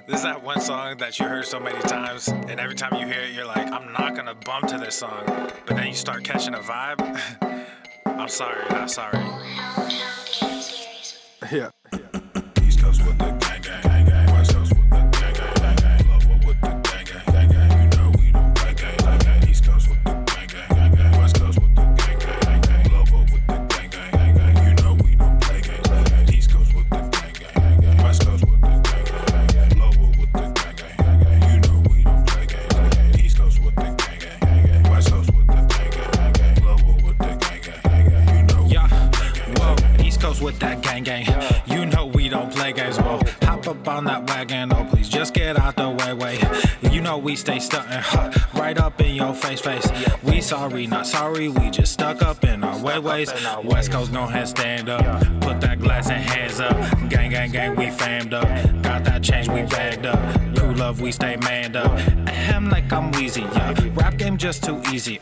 This is that one song that you heard so many times, and every time you hear it, you're like, I'm not gonna bump to this song. But then you start catching a vibe. I'm sorry, not sorry. Yeah. East Coast with the gang, gang, gang. West Coast with the gang, gang, gang. Lower with the gang, gang, gang. You know we don't play gang, gang. East Coast with the gang, gang, gang. West Coast with the gang, gang, gang. Lower with the gang, gang, gang. You know we don't play gang, gang. East Coast with the gang, gang, gang. West Coast with the gang, gang, gang. Lower with the gang, gang, gang. You know we don't play gang, gang. East Coast with the gang, gang, gang. West Coast with the gang, gang, gang. Lower with the gang, gang, gang. You know we don't play gang, whoa. East Coast with that gang, gang. You know we don't play games, whoa. Hop up on that wagon, oh please just get out the way. You know we stay stuntin', right up in your face. We sorry, not sorry, we just stuck up in our ways. West Coast gon' ahead, stand up, put that glass and hands up. Gang, gang, gang, we famed up, got that change, we bagged up. Crew love, we stay manned up. Ahem like I'm Wheezy, yeah. Rap game just too easy,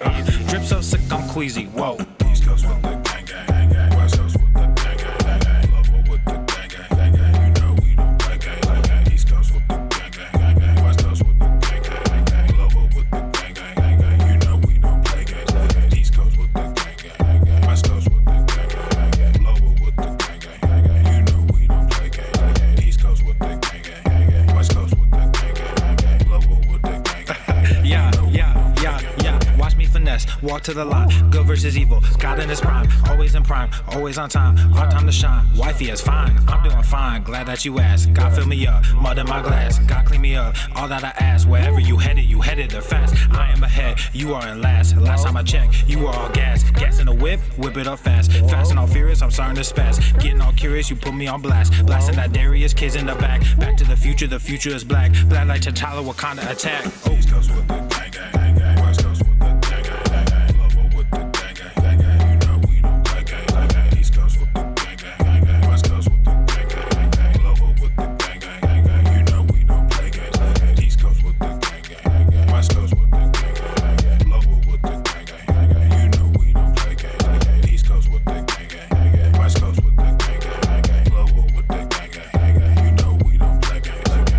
drip so sick I'm queasy, whoa. East Coast with the gang, gang, gang. West Coast with the gang, gang, gang. Lower with the gang, gang, gang. You know we don't play gang, gang. East Coast with the gang, gang, gang. West Coast with the gang, gang, gang. Lower with the gang, gang, gang. You know we don't play gang, gang. East Coast with the gang, gang, gang. West Coast with the gang, gang, gang. Lower with the gang, gang, gang. You know we don't play gang, gang. East Coast with the gang, gang, gang. West Coast with the gang, gang, gang. Lower with the gang, gang, gang. Yeah. Watch me finesse, walk to the line. Good versus evil, God in his prime. Always in prime, always on time. Our time to shine, wifey is fine. I'm doing fine, glad that you asked. God fill me up, mud in my glass. God clean me up, all that I ask. Wherever you headed there fast. I am ahead, you are in last. Last time I checked, you were all gas. Gas in the whip it up fast. Fast and all furious, I'm starting to spaz. Getting all curious, you put me on blast. Blasting that Darius, kids in the back. Back to the future is black. Black like T'Challa, Wakanda attack. East Coast with the gang, gang, gang. West Coast with the gang, gang, gang. Lower with the gang, gang, gang. You know we don't play gang, gang. East Coast with the gang, gang, gang. West Coast with the gang, gang, gang. Lower with the gang, gang, gang. You know we don't play gang, gang. East Coast with the gang, gang, gang. West Coast with the gang, gang, gang. Lower with the gang, gang, gang. You know we don't play gang, gang. East Coast with the gang, gang, gang. West Coast with the gang, gang, gang. Lower with the gang, gang, gang. You know we don't play gang, gang.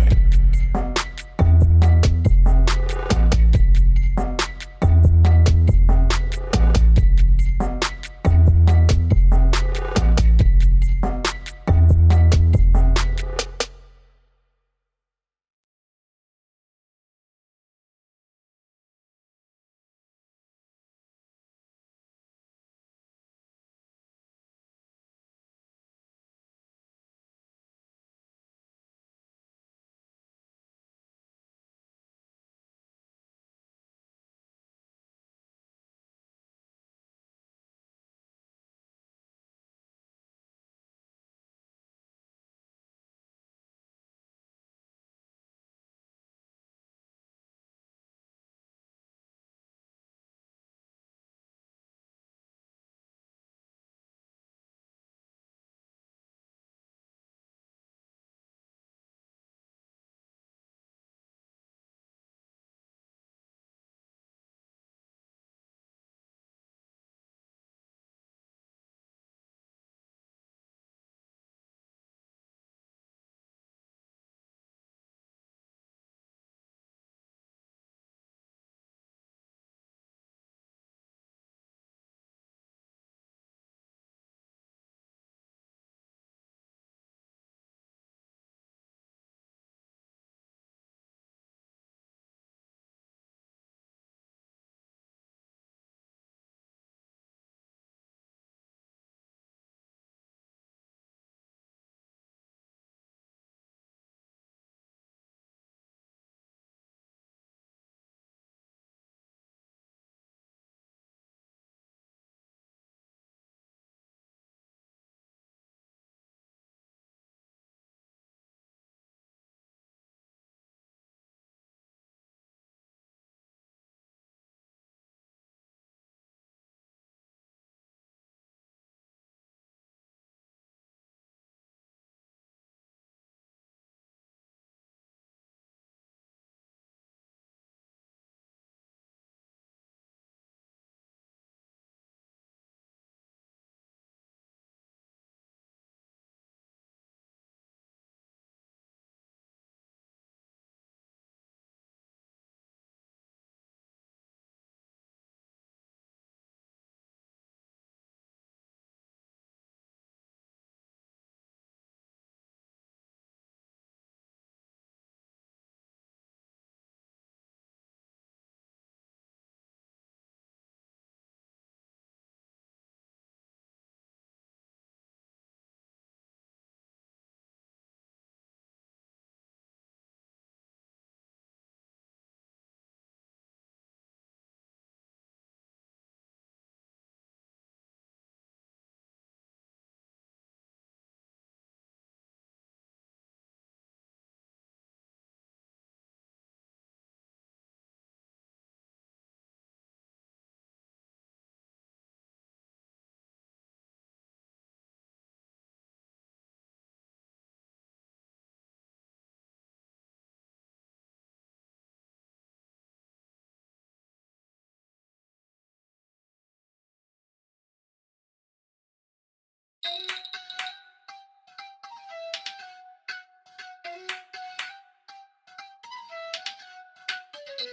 She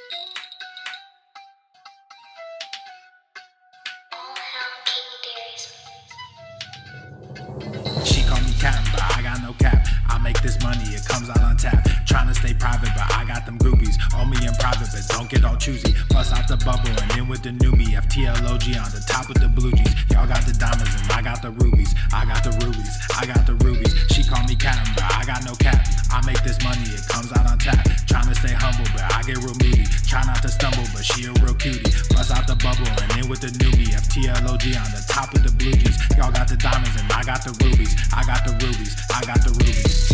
call me Captain, but I got no cap. I make this money, it comes out on tap. Tryna stay private, but I got them groupies. On me in private, but don't get all choosy. Bust out the bubble and in with the new me. FTLOG on the top with the blue jeans. Y'all got the diamonds and I got the rubies. I got the rubies, I got the rubies. She call me Captain, but I got no cap. I make this money, it comes out on tap. Tryna stay humble, but I get real moody. Try not to stumble, but she a real cutie. Bust out the bubble and in with the new me. FTLOG on the top with the blue jeans. Y'all got the diamonds and I got the rubies. I got the rubies, I got the rubies.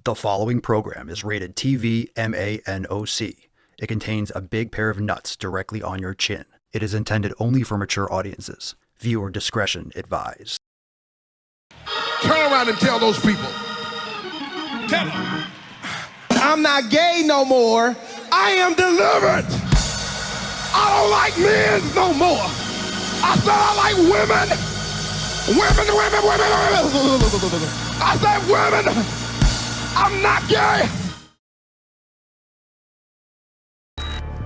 The following program is rated TV MANOC. It contains a big pair of nuts directly on your chin. It is intended only for mature audiences. Viewer discretion advised. Turn around and tell those people. Tell them. I'm not gay no more. I am delivered. I don't like men no more. I said I like women. Women. I said women. I'm not gay.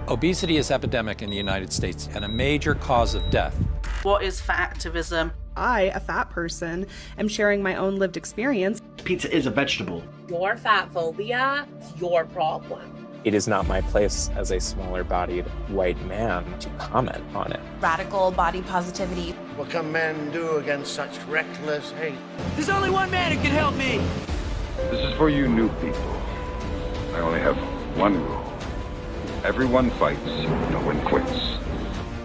Obesity is epidemic in the United States and a major cause of death. What is fat activism? I, a fat person, am sharing my own lived experience. Pizza is a vegetable. Your fat phobia is your problem. It is not my place as a smaller-bodied white man to comment on it. Radical body positivity. What can men do against such reckless hate? There's only one man who can help me. This is for you new people. I only have one rule. Everyone fights, no one quits.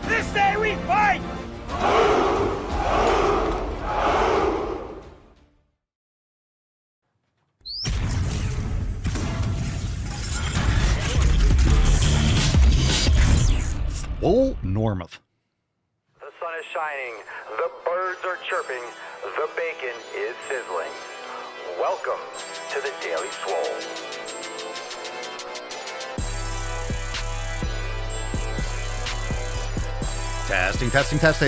This day we fight! Swole Normuth. The sun is shining, the birds are chirping, the bacon is sizzling. Welcome to the Daily Swole. Testing. Testicles.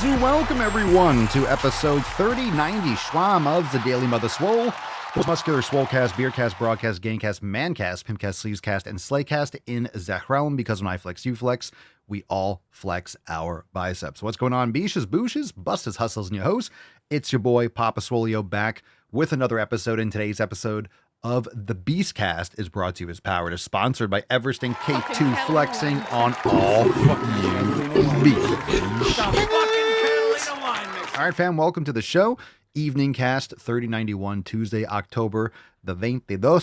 Welcome everyone to episode 3090 Schwam of the Daily Mother Swole. Muscular Swolecast, Beercast, Broadcast, Gaincast, Mancast, Pimpcast, Sleevescast, and Slaycast in Zach realm, because when I flex, you flex. We all flex our biceps. What's going on, Beaches, Booshes, Bustas, Hustles, and your host? It's your boy, Papa Swolio, back with another episode. In today's episode of the Beastcast is brought to you as powered, is sponsored by Everesting K2 Flexing on all you beach. All right, fam, welcome to the show. Evening Cast 3091, Tuesday, October the 22.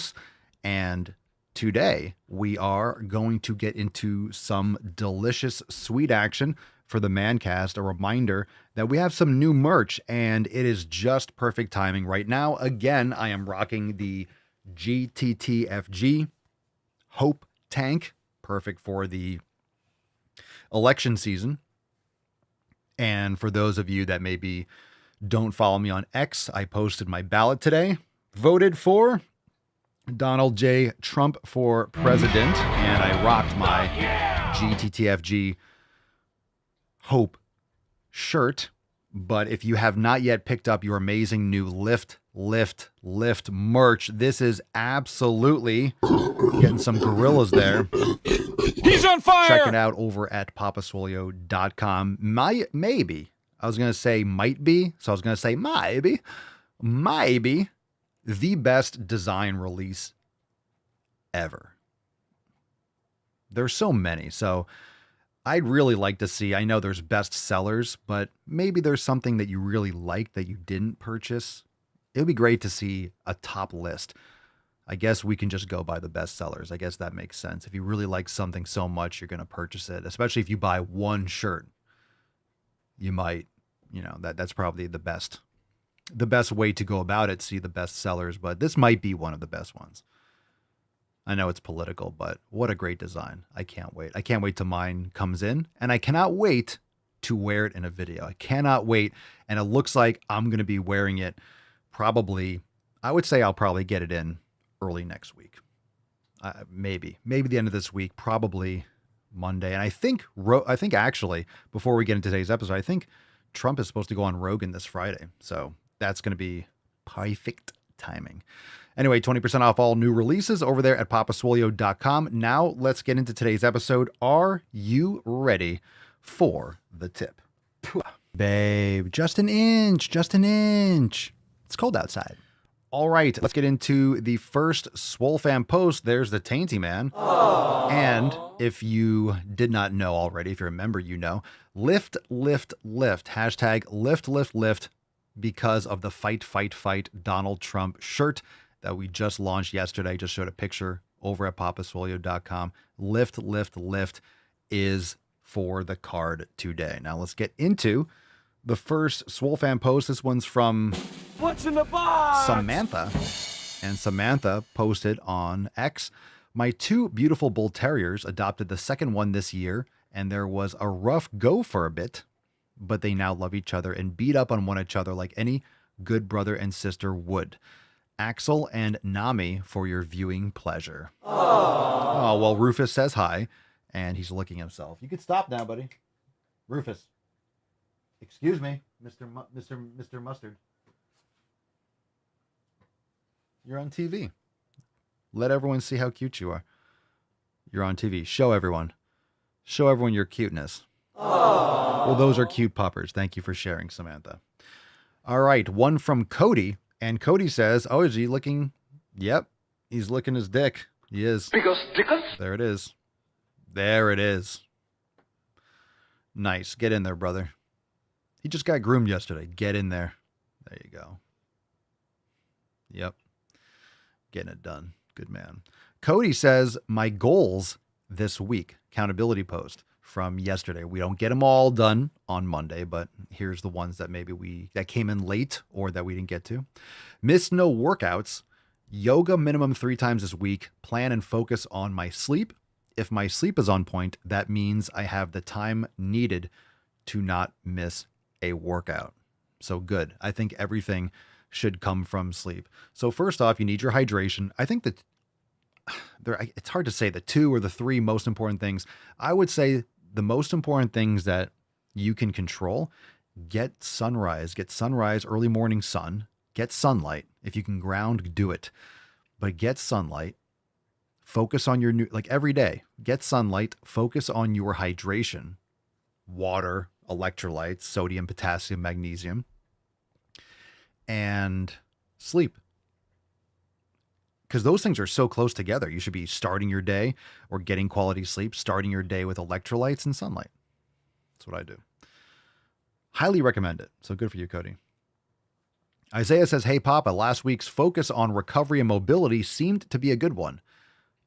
And today, we are going to get into some delicious sweet action for the Mancast. A reminder that we have some new merch, and it is just perfect timing right now. Again, I am rocking the GTTFG Hope Tank, perfect for the election season. And for those of you that maybe don't follow me on X, I posted my ballot today. Voted for Donald J. Trump for president, and I rocked my GTTFG Hope shirt. But if you have not yet picked up your amazing new Lift merch, this is absolutely getting some gorillas there. He's on fire! Check it out over at papaswolio.com. Maybe, I was going to say might be, so I was going to say maybe the best design release ever. There's so many. So I'd really like to see, I know there's best sellers, but maybe there's something that you really like that you didn't purchase. It would be great to see a top list. I guess we can just go by the best sellers. I guess that makes sense. If you really like something so much, you're going to purchase it, especially if you buy one shirt. You might, that's probably the best way to go about it, see the best sellers, but this might be one of the best ones. I know it's political, but what a great design. I can't wait. I can't wait till mine comes in, and I cannot wait to wear it in a video. I cannot wait, and it looks like I'm going to be wearing it probably, I would say I'll probably get it in early next week. Maybe the end of this week, probably Monday. And I think actually, before we get into today's episode, I think Trump is supposed to go on Rogan this Friday. So that's going to be perfect timing. Anyway, 20% off all new releases over there at papaswolio.com. Now let's get into today's episode. Are you ready for the tip? Babe, just an inch. It's cold outside. All right, let's get into the first Swole Fan post. There's the Tainty Man. Aww. And if you did not know already, if you're a member, you know, lift, lift, lift. Hashtag lift, lift, lift because of the fight, fight, fight Donald Trump shirt that we just launched yesterday. Just showed a picture over at papaswolio.com. Lift, lift, lift is for the card today. Now let's get into the first Swole Fan post. This one's from What's in the box? Samantha. And Samantha posted on X, my two beautiful bull terriers adopted the second one this year, and there was a rough go for a bit, but they now love each other and beat up on one another like any good brother and sister would. Axel and Nami for your viewing pleasure. Oh, well, Rufus says hi, and he's licking himself. You can stop now, buddy. Rufus. Excuse me, Mr. Mustard. You're on TV. Let everyone see how cute you are. You're on TV. Show everyone your cuteness. Aww. Well, those are cute puppers. Thank you for sharing, Samantha. All right, one from Cody. And Cody says, oh, is he licking? Yep, he's licking his dick. He is. There it is. There it is. Nice. Get in there, brother. He just got groomed yesterday. Get in there. There you go. Yep. Getting it done. Good man. Cody says, my goals this week. Accountability post from yesterday. We don't get them all done on Monday, but here's the ones that maybe that came in late or that we didn't get to. Miss no workouts. Yoga minimum 3 times this week. Plan and focus on my sleep. If my sleep is on point, that means I have the time needed to not miss a workout. So good. I think everything should come from sleep. So first off, you need your hydration. I think that it's hard to say the 2 or the 3 most important things. I would say the most important things that you can control, get sunrise, early morning sun, get sunlight. If you can ground, do it, but get sunlight, focus on your every day, get sunlight, focus on your hydration, water, electrolytes, sodium, potassium, magnesium, and sleep. Because those things are so close together. You should be starting your day or getting quality sleep, starting your day with electrolytes and sunlight. That's what I do. Highly recommend it. So good for you, Cody. Isaiah says, hey, Papa, last week's focus on recovery and mobility seemed to be a good one.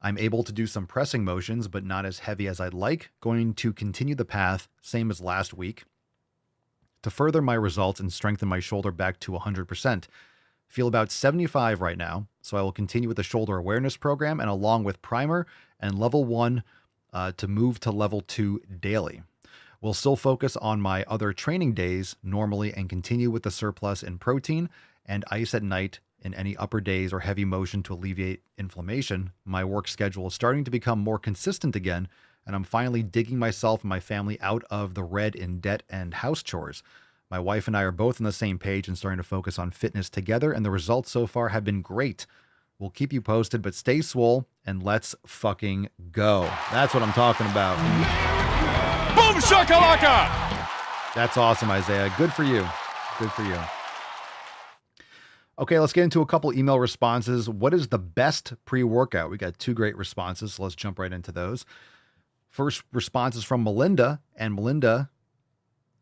I'm able to do some pressing motions, but not as heavy as I'd like. Going to continue the path, same as last week, to further my results and strengthen my shoulder back to 100%. Feel about 75 right now, so I will continue with the shoulder awareness program and along with primer and level 1 to move to level 2 daily. We'll still focus on my other training days normally and continue with the surplus in protein and ice at night in any upper days or heavy motion to alleviate inflammation. My work schedule is starting to become more consistent again, and I'm finally digging myself and my family out of the red in debt and house chores. My wife and I are both on the same page and starting to focus on fitness together, and the results so far have been great. We'll keep you posted, but stay swole and let's fucking go. That's what I'm talking about. Boom shakalaka! That's awesome, Isaiah. Good for you. Good for you. Okay, let's get into a couple email responses. What is the best pre-workout? We got 2 great responses, so let's jump right into those. First response is from Melinda, and Melinda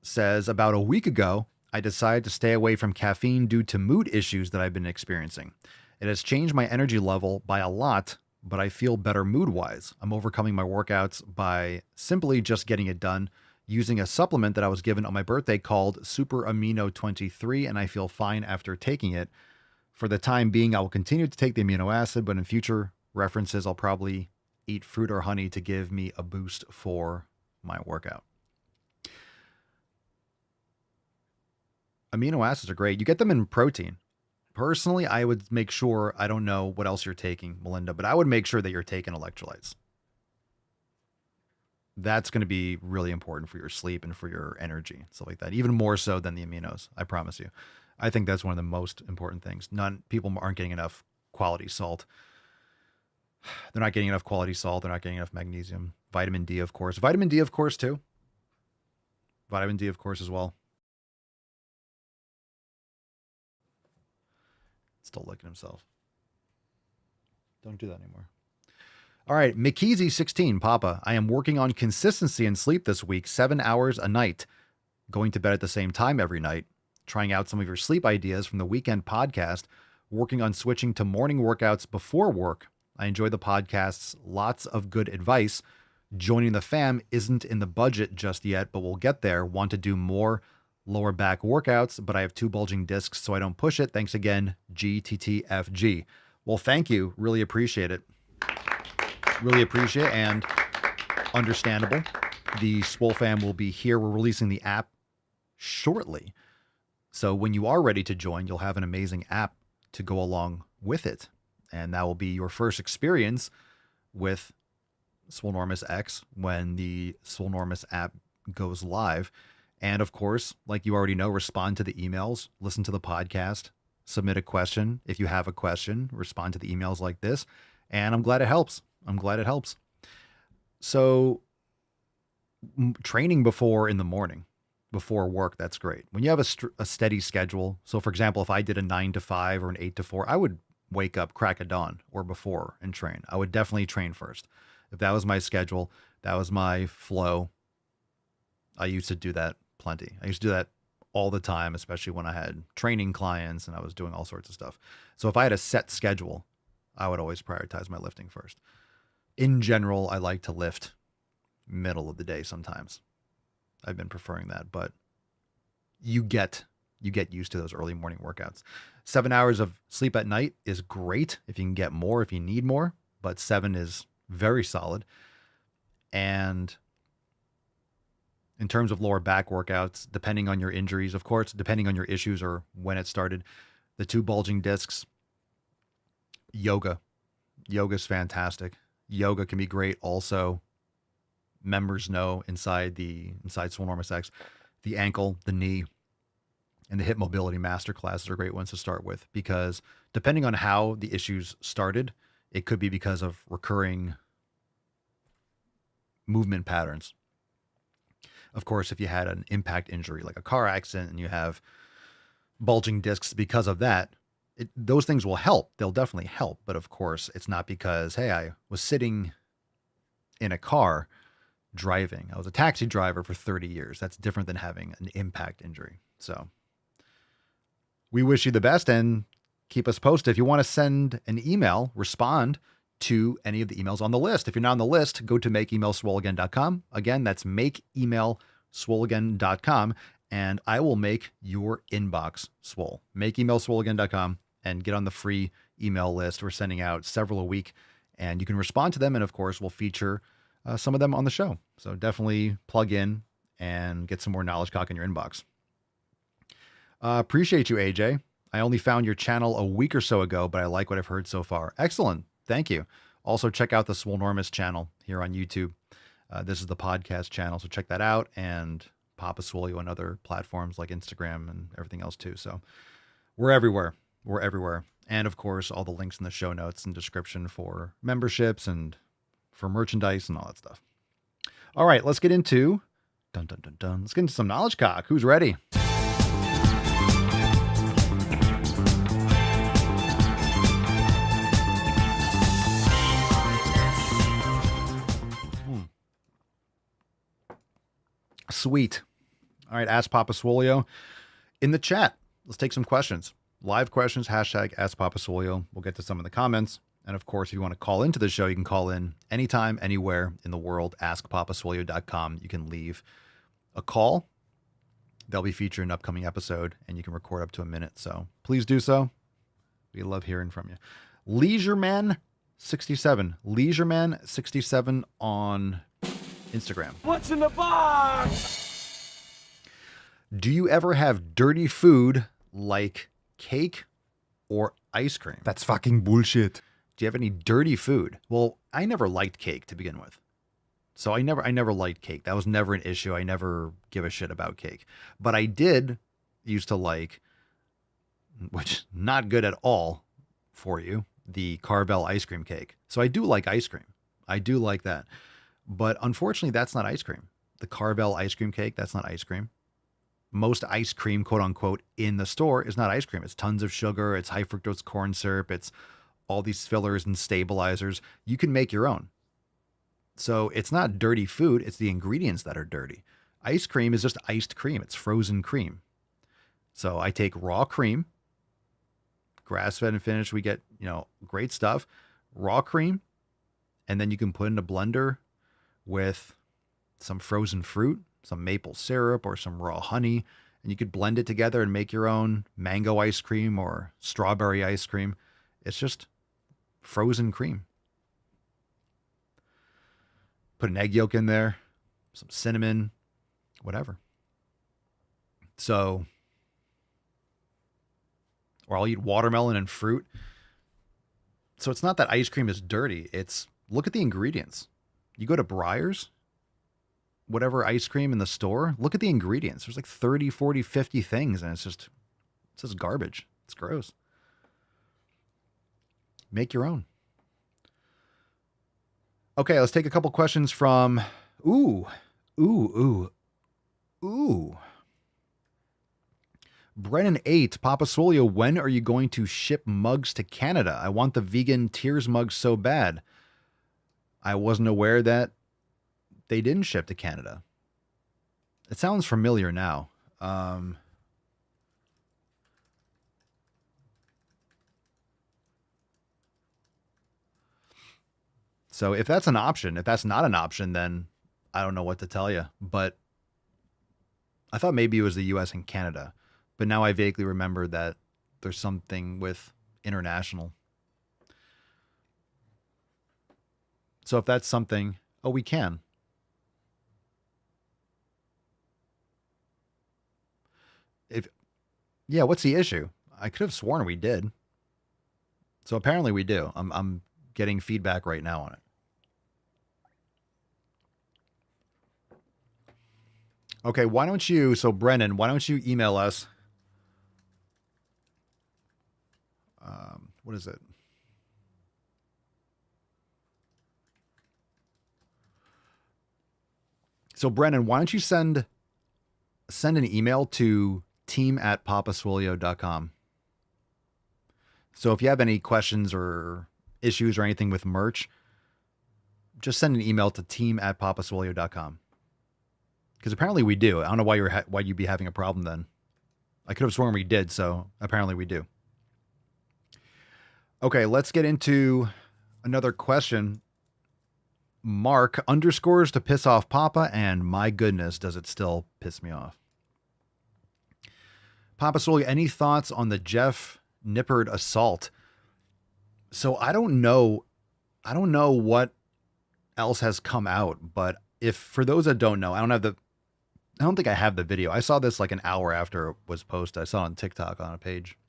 says, about a week ago, I decided to stay away from caffeine due to mood issues that I've been experiencing. It has changed my energy level by a lot, but I feel better mood-wise. I'm overcoming my workouts by simply just getting it done, using a supplement that I was given on my birthday called Super Amino 23, and I feel fine after taking it. For the time being, I will continue to take the amino acid, but in future references, I'll probably eat fruit or honey to give me a boost for my workout. Amino acids are great. You get them in protein. Personally, I would make sure, I don't know what else you're taking, Melinda, but I would make sure that you're taking electrolytes. That's going to be really important for your sleep and for your energy, stuff like that. Even more so than the aminos, I promise you. I think that's one of the most important things. People aren't getting enough quality salt. They're not getting enough quality salt. They're not getting enough magnesium. Vitamin D, of course. Vitamin D, of course, too. Vitamin D, of course, as well. Still licking himself. Don't do that anymore. All right, McKeezy16, Papa. I am working on consistency in sleep this week, 7 hours a night. Going to bed at the same time every night. Trying out some of your sleep ideas from the weekend podcast. Working on switching to morning workouts before work. I enjoy the podcasts. Lots of good advice. Joining the fam isn't in the budget just yet, but we'll get there. Want to do more lower back workouts, but I have 2 bulging discs, so I don't push it. Thanks again, GTTFG. Well, thank you. Really appreciate it. Really appreciate it, and understandable. The Swole fam will be here. We're releasing the app shortly. So when you are ready to join, you'll have an amazing app to go along with it. And that will be your first experience with Swolenormous X when the Swolenormous app goes live. And of course, like you already know, respond to the emails, listen to the podcast, submit a question. If you have a question, respond to the emails like this. And I'm glad it helps. So training before in the morning, before work, that's great. When you have a steady schedule. So for example, if I did a 9 to 5 or an 8 to 4, I would wake up crack of dawn or before and train. I would definitely train first. If that was my schedule, that was my flow. I used to do that plenty. I used to do that all the time, especially when I had training clients and I was doing all sorts of stuff. So if I had a set schedule, I would always prioritize my lifting first. In general, I like to lift middle of the day sometimes. I've been preferring that, but you get used to those early morning workouts. 7 hours of sleep at night is great if you can get more, if you need more, but 7 is very solid. And in terms of lower back workouts, depending on your injuries, of course, depending on your issues or when it started, the 2 bulging discs, yoga. Yoga's fantastic. Yoga can be great. Also, members know inside Swolenormous X, the ankle, the knee, and the hip mobility master classes are great ones to start with, because depending on how the issues started, it could be because of recurring movement patterns. Of course, if you had an impact injury like a car accident and you have bulging discs because of that, those things will help. They'll definitely help. But of course, it's not because, hey, I was sitting in a car driving. I was a taxi driver for 30 years. That's different than having an impact injury. So we wish you the best and keep us posted. If you want to send an email, respond to any of the emails on the list. If you're not on the list, go to makeemailswoleagain.com. Again, that's makeemailswoleagain.com, and I will make your inbox swole. Makeemailswoleagain.com and get on the free email list. We're sending out several a week, and you can respond to them, and of course, we'll feature some of them on the show. So definitely plug in and get some more knowledge cock in your inbox. Appreciate you, AJ. I only found your channel a week or so ago, but I like what I've heard so far. Excellent. Thank you. Also, check out the Swolenormous channel here on YouTube. This is the podcast channel, so check that out, and Papa Swole on other platforms like Instagram and everything else too. So we're everywhere. We're everywhere. And of course, all the links in the show notes and description for memberships and for merchandise and all that stuff. All right, let's get into let's get into some knowledge cock. Who's ready? Sweet. All right, Ask Papa Swolio. In the chat, let's take some questions. Live questions, hashtag Ask Papa Swolio. We'll get to some in the comments. And of course, if you want to call into the show, you can call in anytime, anywhere in the world. AskPapaSwolio.com. You can leave a call. They'll be featured in an upcoming episode, and you can record up to a minute. So please do so. We love hearing from you. Leisureman67. Leisureman67 on Instagram. What's in the box? Do you ever have dirty food like cake or ice cream? That's fucking bullshit. Do you have any dirty food? Well, I never liked cake to begin with. So I never liked cake. That was never an issue. I never give a shit about cake. But I did used to like, which not good at all for you, the Carvel ice cream cake. So I do like ice cream. I do like that. But unfortunately, that's not ice cream. The Carvel ice cream cake, that's not ice cream. Most ice cream, quote unquote, in the store is not ice cream. It's tons of sugar. It's high fructose corn syrup. It's all these fillers and stabilizers. You can make your own. So it's not dirty food. It's the ingredients that are dirty. Ice cream is just iced cream. It's frozen cream. So I take raw cream, grass-fed and finished. We get, great stuff. Raw cream. And then you can put in a blender with some frozen fruit, some maple syrup, or some raw honey. And you could blend it together and make your own mango ice cream or strawberry ice cream. It's just frozen cream. Put an egg yolk in there, some cinnamon, whatever. So, or I'll eat watermelon and fruit. So it's not that ice cream is dirty. It's, look at the ingredients. You go to Breyers, whatever ice cream in the store, look at the ingredients. There's like 30, 40, 50 things, and it's just garbage. It's gross. Make your own. Okay, let's take a couple questions from Brennan 8, Papa Swolio, when are you going to ship mugs to Canada? I want the vegan Tears mug so bad. I wasn't aware that they didn't ship to Canada. It sounds familiar now. So if that's an option, if that's not an option, then I don't know what to tell you. But I thought maybe it was the US and Canada. But now I vaguely remember that there's something with international. So if that's something, we can. What's the issue? I could have sworn we did. So apparently we do. I'm getting feedback right now on it. Okay, Brennan, why don't you email us? What is it? So Brennan, why don't you send an email to team@papaswolio.com. So if you have any questions or issues or anything with merch, just send an email to team@papaswolio.com. Because apparently we do. I don't know why you'd be having a problem then. I could have sworn we did, so apparently we do. Okay, let's get into another question. Mark, underscores to piss off Papa, and my goodness, does it still piss me off. Papa Swolio, any thoughts on the Jeff Nippard assault? So I don't know what else has come out, but if for those that don't know, I don't think I have the video. I saw this like an hour after it was posted. I saw it on TikTok on a page.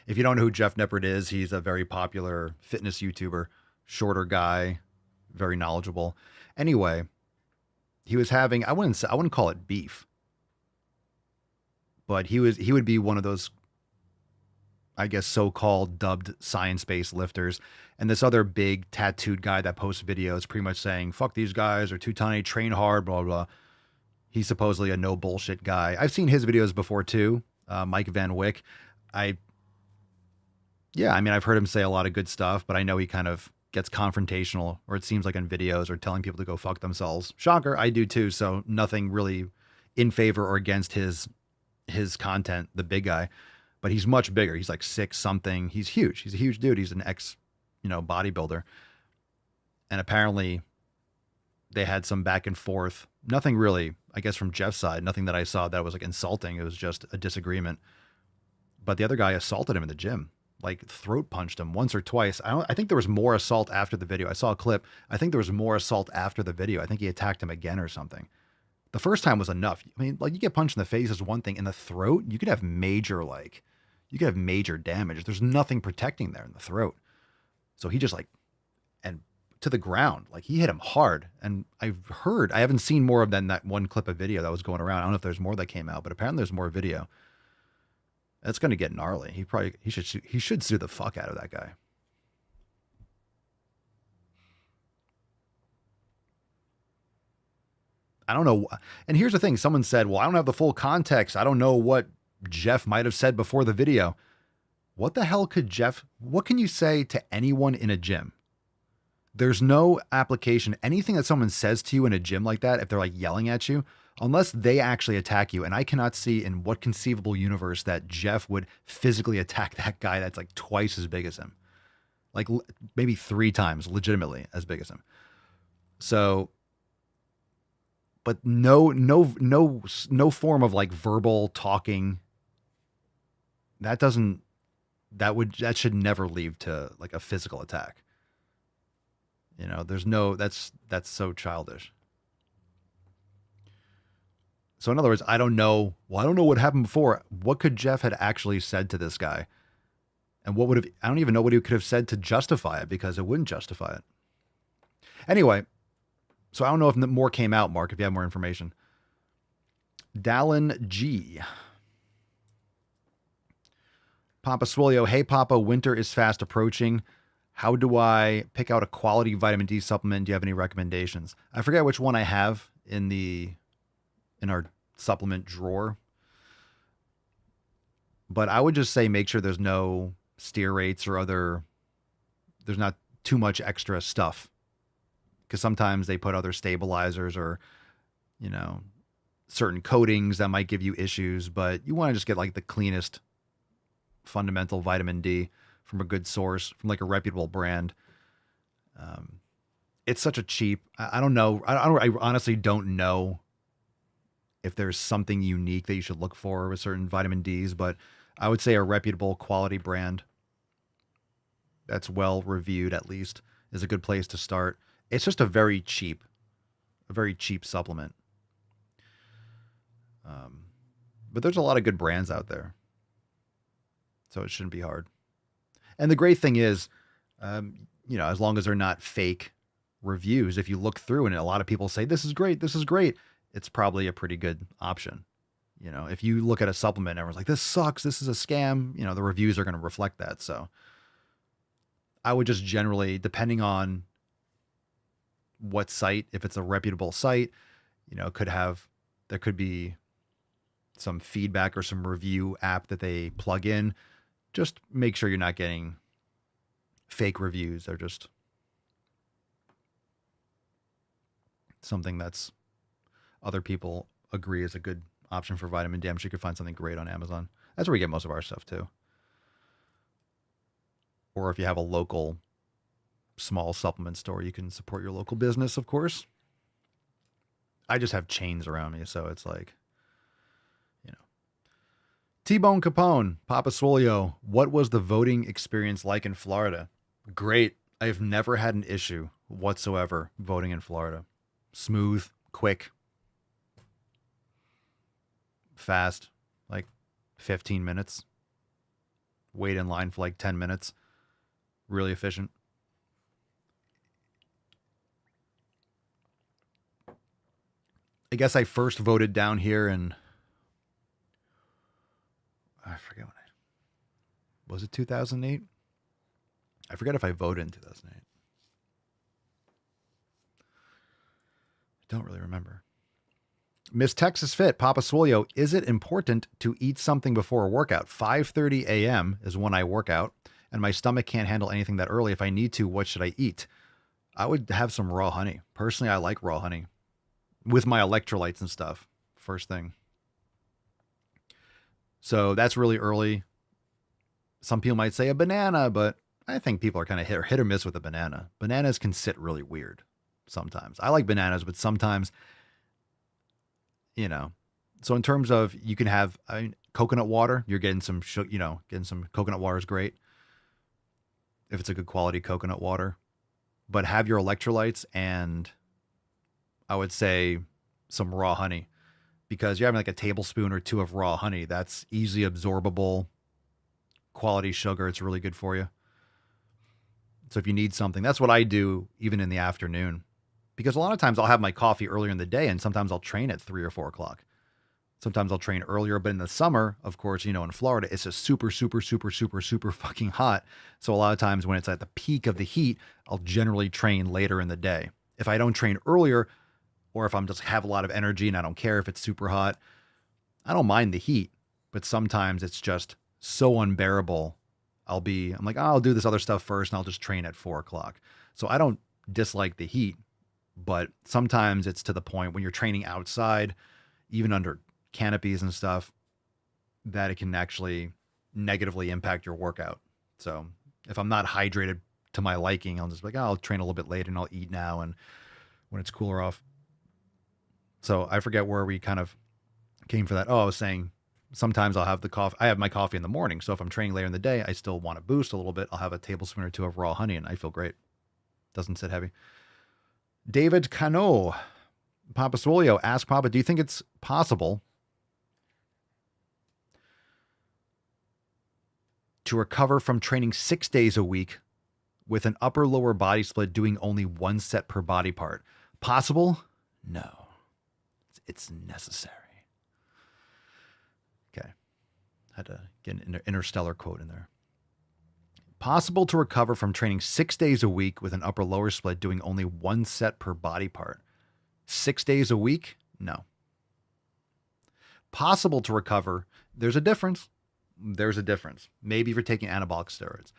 If you don't know who Jeff Nippard is, he's a very popular fitness YouTuber, shorter guy, very knowledgeable. Anyway, he was having, I wouldn't call it beef, but he would be one of those, I guess, so-called dubbed science-based lifters. And this other big tattooed guy that posts videos pretty much saying, fuck these guys, are too tiny, train hard, blah, blah. He's supposedly a no bullshit guy. I've seen his videos before too. Mike Van Wyck. I've heard him say a lot of good stuff, but I know he kind of gets confrontational, or it seems like in videos, or telling people to go fuck themselves. Shocker, I do too. So nothing really in favor or against his content, the big guy, but he's much bigger. He's like 6 something. He's huge. He's a huge dude. He's an bodybuilder. And apparently they had some back and forth. Nothing really, I guess, from Jeff's side, nothing that I saw that was like insulting. It was just a disagreement. But the other guy assaulted him in the gym, like throat punched him once or twice. I think there was more assault after the video. I saw a clip. I think there was more assault after the video. I think he attacked him again or something. The first time was enough. I mean, like, you get punched in the face is one thing. In the throat, you could have major damage. There's nothing protecting there in the throat. So he just and to the ground, like, he hit him hard. And I haven't seen more of than that one clip of video that was going around. I don't know if there's more that came out, but apparently there's more video. It's going to get gnarly. He should sue the fuck out of that guy. I don't know. And here's the thing. Someone said, well, I don't have the full context. I don't know what Jeff might have said before the video. What the hell what can you say to anyone in a gym? There's no application. Anything that someone says to you in a gym like that, if they're like yelling at you, unless they actually attack you. And I cannot see in what conceivable universe that Jeff would physically attack that guy that's like twice as big as him. Like maybe 3 times legitimately as big as him. So, but no form of like verbal talking. That should never lead to like a physical attack. That's so childish. So in other words, I don't know what happened before. What could Jeff had actually said to this guy? And I don't even know what he could have said to justify it, because it wouldn't justify it. Anyway, so I don't know if more came out, Mark, if you have more information. Dallin G. Papa Swolio, hey Papa, winter is fast approaching. How do I pick out a quality vitamin D supplement? Do you have any recommendations? I forget which one I have in our supplement drawer. But I would just say make sure there's no stearates or there's not too much extra stuff. Because sometimes they put other stabilizers or, certain coatings that might give you issues. But you want to just get like the cleanest fundamental vitamin D from a good source, from like a reputable brand. It's such a cheap, I don't know. I honestly don't know if there's something unique that you should look for with certain vitamin Ds, but I would say a reputable quality brand that's well reviewed at least is a good place to start. It's just a very cheap supplement. But there's a lot of good brands out there, so it shouldn't be hard. And the great thing is, as long as they're not fake reviews, if you look through and a lot of people say, this is great, it's probably a pretty good option. If you look at a supplement and everyone's like, this sucks, this is a scam, the reviews are going to reflect that. So I would just generally, depending on what site, if it's a reputable site, there could be some feedback or some review app that they plug in. Just make sure you're not getting fake reviews. They're just something that's other people agree is a good option for vitamin D. I'm sure you could find something great on Amazon. That's where we get most of our stuff too. Or if you have a local small supplement store, you can support your local business, of course. I just have chains around me, so it's like, T-Bone Capone, Papa Swolio, what was the voting experience like in Florida? Great. I've never had an issue whatsoever voting in Florida. Smooth, quick, fast, like 15 minutes. Wait in line for like 10 minutes. Really efficient. I guess I first voted down here in, I forget was it 2008? I forget if I voted in 2008. I don't really remember. Miss Texas Fit, Papa Swolio, is it important to eat something before a workout? 5:30 a.m. is when I work out. and my stomach can't handle anything that early. If I need to, what should I eat? I would have some raw honey. Personally, I like raw honey with my electrolytes and stuff first thing. So that's really early. Some people might say a banana, but I think people are kind of hit or miss with a banana. Bananas can sit really weird sometimes. I like bananas, but sometimes, so in terms of, you can have coconut water, you're getting some, getting some coconut water is great if it's a good quality coconut water, but have your electrolytes and I would say some raw honey, because you're having like a tablespoon or two of raw honey. That's easily absorbable quality sugar. It's really good for you. So if you need something, that's what I do even in the afternoon, because a lot of times I'll have my coffee earlier in the day and sometimes I'll train at 3 or 4 o'clock. Sometimes I'll train earlier, but in the summer, of course, in Florida, it's just super, super, super, super, super fucking hot. So a lot of times when it's at the peak of the heat, I'll generally train later in the day. If I don't train earlier, or if I'm just have a lot of energy and I don't care if it's super hot, I don't mind the heat, but sometimes it's just so unbearable. I'm like, I'll do this other stuff first and I'll just train at 4 o'clock. So I don't dislike the heat, but sometimes it's to the point when you're training outside, even under canopies and stuff, that it can actually negatively impact your workout. So if I'm not hydrated to my liking, I'll just be like, I'll train a little bit later and I'll eat now and when it's cooler off. So I forget where we kind of came for that. Oh, I was saying sometimes I'll have the coffee. I have my coffee in the morning. So if I'm training later in the day, I still want to boost a little bit. I'll have a tablespoon or 2 of raw honey and I feel great. Doesn't sit heavy. David Cano, Papa Swolio, ask Papa, do you think it's possible to recover from training 6 days a week with an upper lower body split doing only 1 set per body part? Possible? No. It's necessary. Okay. Had to get an interstellar quote in there. Possible to recover from training 6 days a week with an upper lower split doing only 1 set per body part. 6 days a week? No. Possible to recover. There's a difference. Maybe if you're taking anabolic steroids.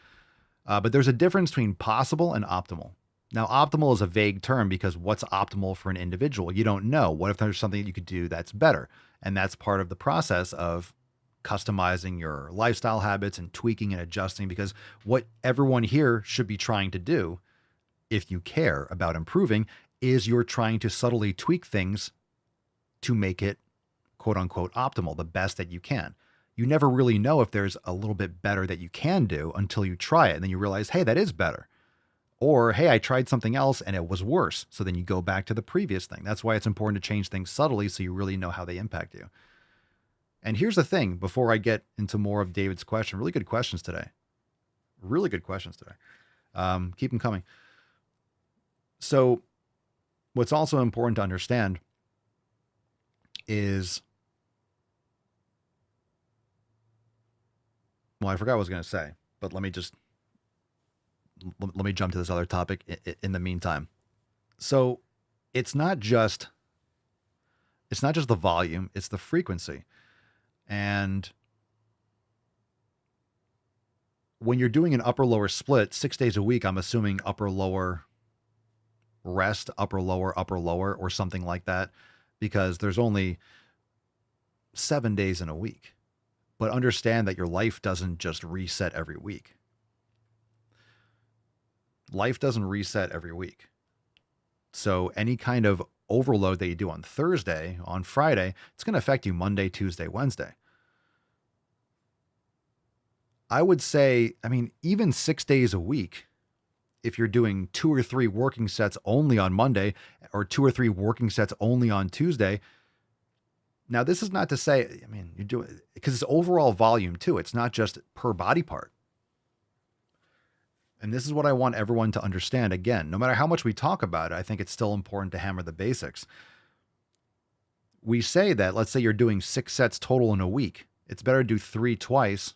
But there's a difference between possible and optimal. Now, optimal is a vague term because what's optimal for an individual? You don't know. What if there's something that you could do that's better? And that's part of the process of customizing your lifestyle habits and tweaking and adjusting, because what everyone here should be trying to do, if you care about improving, is you're trying to subtly tweak things to make it quote unquote optimal, the best that you can. You never really know if there's a little bit better that you can do until you try it. And then you realize, hey, that is better. Or, hey, I tried something else and it was worse. So then you go back to the previous thing. That's why it's important to change things subtly so you really know how they impact you. And here's the thing, before I get into more of David's question, really good questions today. Keep them coming. So what's also important to understand is, well, I forgot what I was going to say, but let me jump to this other topic in the meantime. So it's not just the volume, it's the frequency. And when you're doing an upper lower split 6 days a week, I'm assuming upper lower rest, upper lower, or something like that, because there's only 7 days in a week. But understand that your life doesn't just reset every week. Life doesn't reset every week. So any kind of overload that you do on Thursday, on Friday, it's going to affect you Monday, Tuesday, Wednesday. I would say, even 6 days a week, if you're doing 2 or 3 working sets only on Monday or 2 or 3 working sets only on Tuesday. Now, this is not to say, you're doing, because it's overall volume too. It's not just per body part. And this is what I want everyone to understand. Again, no matter how much we talk about it, I think it's still important to hammer the basics. We say that, let's say you're doing 6 sets total in a week. It's better to do 3 twice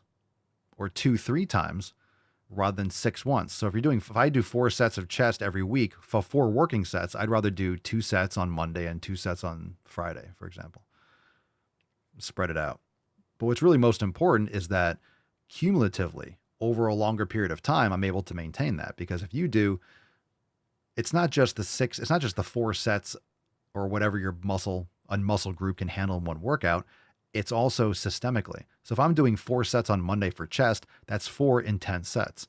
or 2 3 times rather than 6 once. So if I do 4 sets of chest every week for 4 working sets, I'd rather do 2 sets on Monday and 2 sets on Friday, for example. Spread it out. But what's really most important is that cumulatively over a longer period of time, I'm able to maintain that. Because if you do, it's not just the 4 sets or whatever your muscle group can handle in one workout. It's also systemically. So if I'm doing 4 sets on Monday for chest, that's 4 intense sets.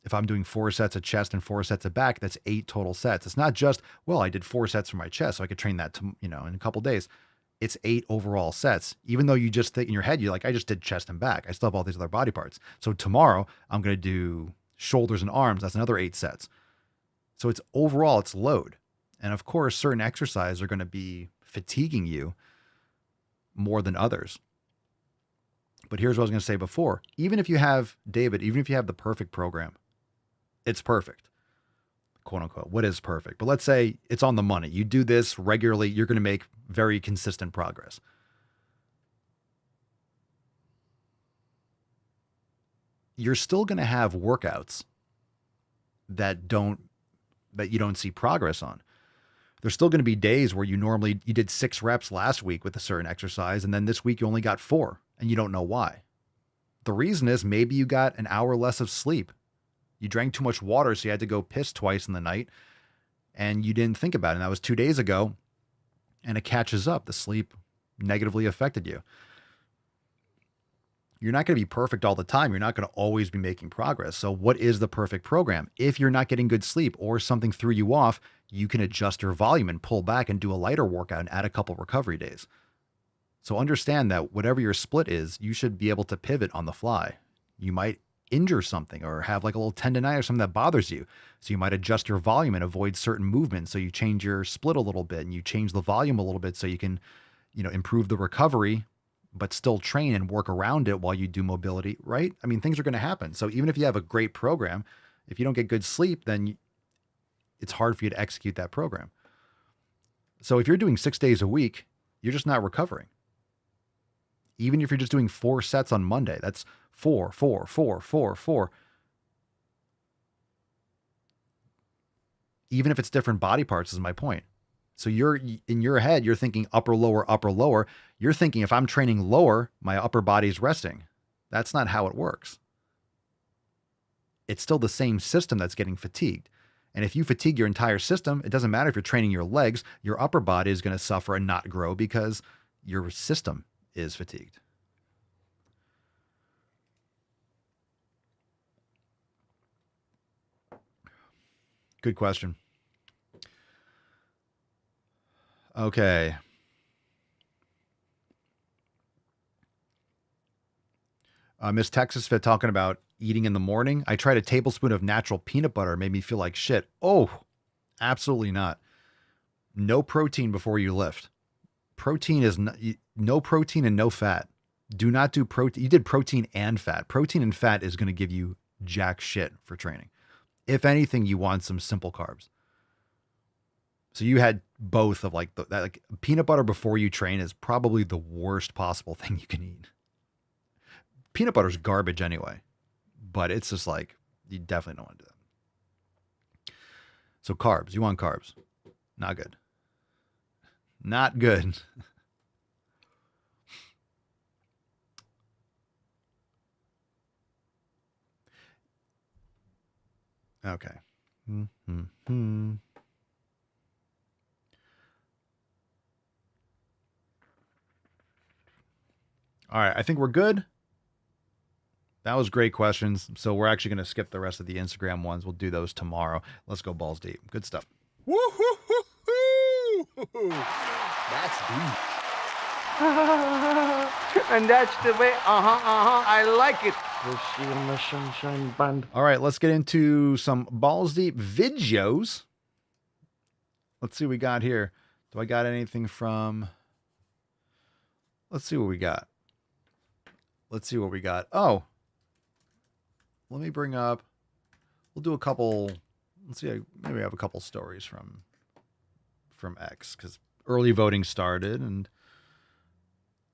If I'm doing 4 sets of chest and 4 sets of back, that's 8 total sets. It's not just, well, I did 4 sets for my chest, so I could train that in a couple days. It's 8 overall sets. Even though you just think in your head, you're like, I just did chest and back. I still have all these other body parts. So tomorrow I'm going to do shoulders and arms. That's another 8 sets. So it's overall, it's load. And of course, certain exercises are going to be fatiguing you more than others. But here's what I was going to say before. Even if you have the perfect program, it's perfect, quote unquote. What is perfect? But let's say it's on the money. You do this regularly, you're going to make very consistent progress. You're still going to have workouts that you don't see progress on. There's still going to be days where you did 6 reps last week with a certain exercise, and then this week you only got 4, and you don't know why. The reason is maybe you got an hour less of sleep. You drank too much water, so you had to go piss twice in the night, and you didn't think about it. And that was 2 days ago, and it catches up. The sleep negatively affected you. You're not going to be perfect all the time. You're not going to always be making progress. So what is the perfect program? If you're not getting good sleep or something threw you off, you can adjust your volume and pull back and do a lighter workout and add a couple recovery days. So understand that whatever your split is, you should be able to pivot on the fly. You might injure something or have like a little tendonitis or something that bothers you. So you might adjust your volume and avoid certain movements. So you change your split a little bit and you change the volume a little bit so you can, improve the recovery, but still train and work around it while you do mobility, right? I mean, things are going to happen. So even if you have a great program, if you don't get good sleep, then it's hard for you to execute that program. So if you're doing 6 days a week, you're just not recovering. Even if you're just doing 4 sets on Monday, that's 4, 4, 4, 4, 4. Even if it's different body parts is my point. So in your head, you're thinking upper, lower, upper, lower. You're thinking if I'm training lower, my upper body's resting. That's not how it works. It's still the same system that's getting fatigued. And if you fatigue your entire system, it doesn't matter if you're training your legs, your upper body is going to suffer and not grow because your system is fatigued. Good question. Okay. Miss Texas Fit talking about eating in the morning. I tried a tablespoon of natural peanut butter. It made me feel like shit. Oh, absolutely not. No protein before you lift. Protein is no protein and no fat. Do not do protein. You did protein and fat. Protein and fat is going to give you jack shit for training. If anything, you want some simple carbs. So you had both of like peanut butter before you train is probably the worst possible thing you can eat. Peanut butter's garbage anyway, but it's just like, you definitely don't want to do that. So carbs, you want carbs. Not good. Not good. Okay. All right, I think we're good. That was great questions. So we're actually going to skip the rest of the Instagram ones. We'll do those tomorrow. Let's go balls deep. Good stuff. Woo-hoo-hoo-hoo! That's deep. And that's the way, I like it. We'll see you on the Sunshine Band. All right, let's get into some balls deep videos. Let's see what we got here. Do I got anything from... Let's see what we got. Oh, let me bring up, we'll do a couple, let's see, maybe I have a couple stories from X, because early voting started, and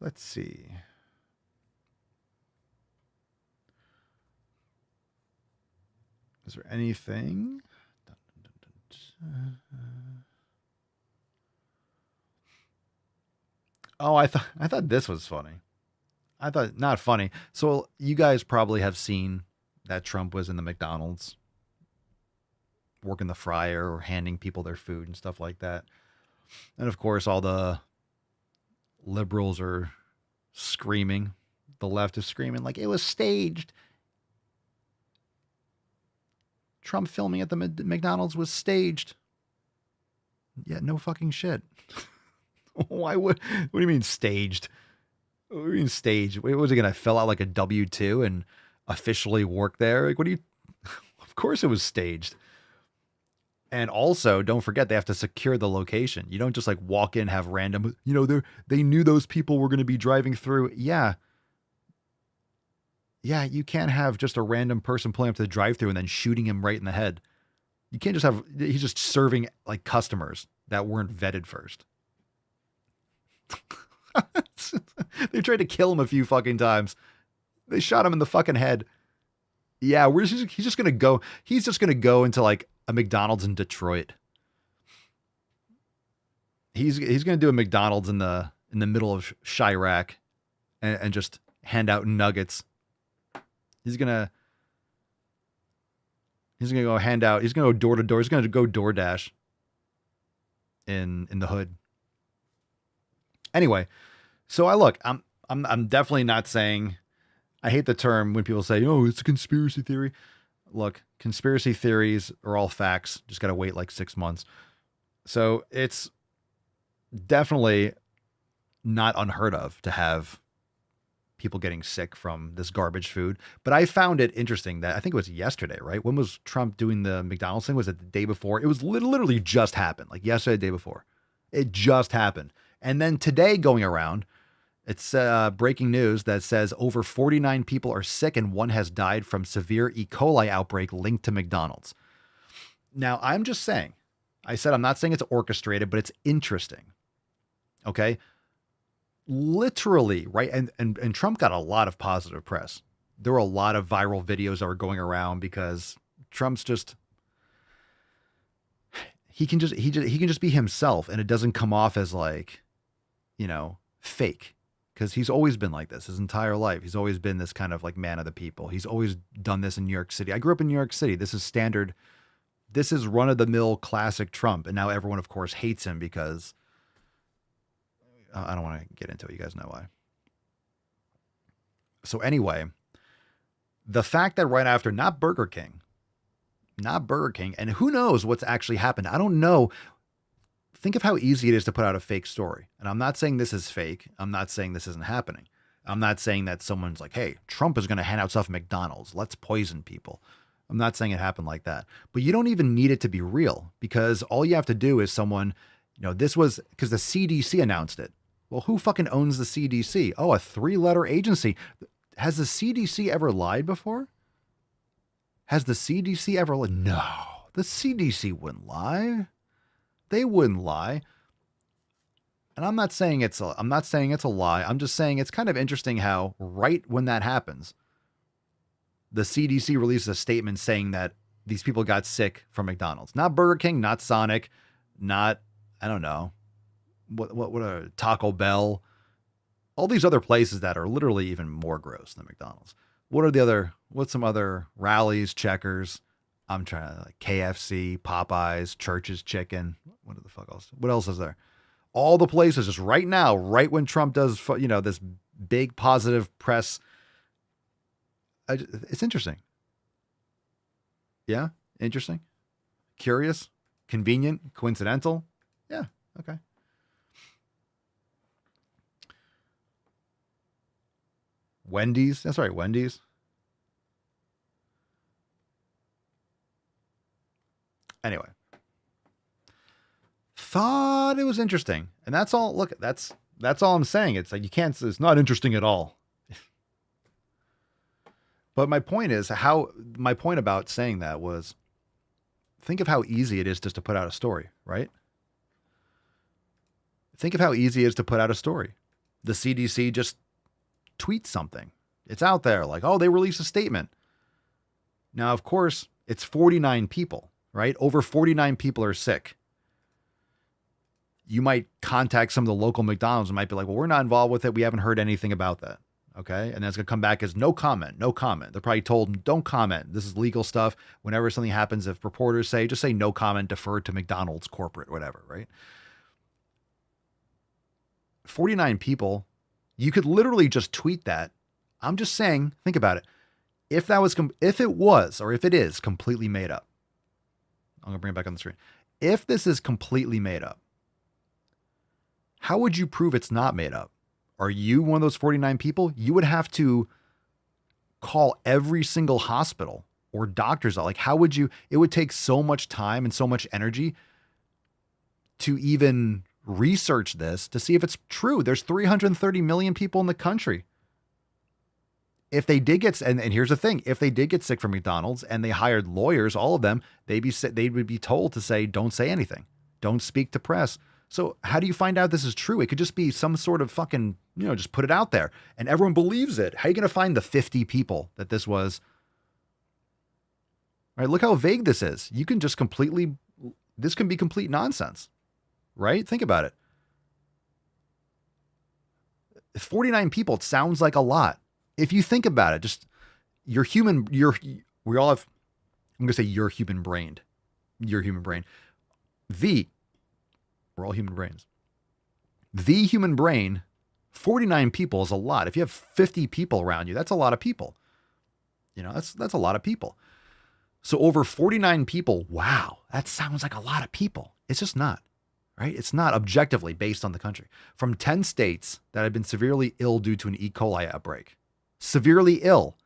let's see. Is there anything? Oh, I thought this was funny. I thought, not funny. So you guys probably have seen that Trump was in the McDonald's working the fryer or handing people their food and stuff like that. And of course, all the liberals are screaming. The left is screaming like it was staged. Trump filming at the McDonald's was staged. Yeah, no fucking shit. Why would? What do you mean staged? What do you mean staged? Was he gonna fill out like a W-2 and officially work there? Like, what do you? Of course, it was staged. And also, don't forget they have to secure the location. You don't just like walk in, have random. You know, they knew those people were going to be driving through. Yeah. Yeah, you can't have just a random person pulling up to the drive-thru and then shooting him right in the head. You can't just have, he's just serving like customers that weren't vetted first. They tried to kill him a few fucking times. They shot him in the fucking head. Yeah, he's just going to go into like a McDonald's in Detroit. He's going to do a McDonald's in the middle of Chirac and just hand out nuggets. He's gonna go hand out. He's gonna go door to door. He's gonna go DoorDash in the hood. Anyway, so I'm definitely not saying. I hate the term when people say, "Oh, it's a conspiracy theory." Look, conspiracy theories are all facts. Just gotta wait like 6 months. So it's definitely not unheard of to have people getting sick from this garbage food. But I found it interesting that I think it was yesterday, right? When was Trump doing the McDonald's thing? Was it the day before? It was literally just happened, like yesterday, the day before. It just happened. And then today going around, it's breaking news that says over 49 people are sick and one has died from severe E. coli outbreak linked to McDonald's. Now, I'm just saying, I'm not saying it's orchestrated, but it's interesting. Okay. Literally, right? And Trump got a lot of positive press. There were a lot of viral videos that were going around because Trump's just he can just be himself and it doesn't come off as like, you know, fake. Because he's always been like this his entire life. He's always been this kind of like man of the people. He's always done this in New York City. I grew up in New York City. This is standard. This is run-of-the-mill classic Trump. And now everyone, of course, hates him because I don't want to get into it. You guys know why. So anyway, the fact that right after, not Burger King, and who knows what's actually happened. I don't know. Think of how easy it is to put out a fake story. And I'm not saying this is fake. I'm not saying this isn't happening. I'm not saying that someone's like, hey, Trump is going to hand out stuff at McDonald's. Let's poison people. I'm not saying it happened like that. But you don't even need it to be real because all you have to do is someone, you know, this was because the CDC announced it. Well, who fucking owns the CDC? Oh, a 3-letter agency. Has the CDC ever lied before? Has the CDC ever lied? No, the CDC wouldn't lie. They wouldn't lie. And I'm not saying it's a lie. I'm just saying it's kind of interesting how right when that happens, the CDC releases a statement saying that these people got sick from McDonald's. Not Burger King, not Sonic, not, I don't know, what a Taco Bell, all these other places that are literally even more gross than McDonald's. What's some other Rallies, Checkers? I'm trying to like KFC, Popeyes, Church's Chicken. What the fuck else? What else is there? All the places just right now, right when Trump does, you know, this big positive press. It's interesting. Yeah. Interesting. Curious, convenient, coincidental. Yeah. Okay. Wendy's. That's right. Wendy's. Anyway. Thought it was interesting. And that's all. Look, that's all I'm saying. It's like, it's not interesting at all. But my point about saying that was, think of how easy it is just to put out a story, right? Think of how easy it is to put out a story. The CDC just tweets something. It's out there like, oh, they released a statement. Now, of course, it's 49 people, right? Over 49 people are sick. You might contact some of the local McDonald's and might be like, well, we're not involved with it. We haven't heard anything about that. Okay. And then it's going to come back as no comment, no comment. They're probably told, don't comment. This is legal stuff. Whenever something happens, if reporters say, just say no comment, defer to McDonald's corporate, whatever, right? 49 people, you could literally just tweet that. I'm just saying, think about it. If it is completely made up, I'm going to bring it back on the screen. If this is completely made up, how would you prove it's not made up? Are you one of those 49 people? You would have to call every single hospital or doctors out. Like, how would you? It would take so much time and so much energy to even research this to see if it's true. There's 330 million people in the country. If they did get, and here's the thing, if they did get sick from McDonald's and they hired lawyers, all of them, they would be told to say, don't say anything. Don't speak to press. So how do you find out this is true? It could just be some sort of fucking, just put it out there and everyone believes it. How are you going to find the 50 people that this was? Right? Look how vague this is. You can just this can be complete nonsense, right? Think about it. 49 people, it sounds like a lot. If you think about it, just we all have, I'm going to say you're human brained. We're all human brains. The human brain, 49 people is a lot. If you have 50 people around you, that's a lot of people. That's a lot of people. So over 49 people, wow, that sounds like a lot of people. It's just not, right? It's not objectively based on the country. From 10 states that have been severely ill due to an E. coli outbreak. Severely ill.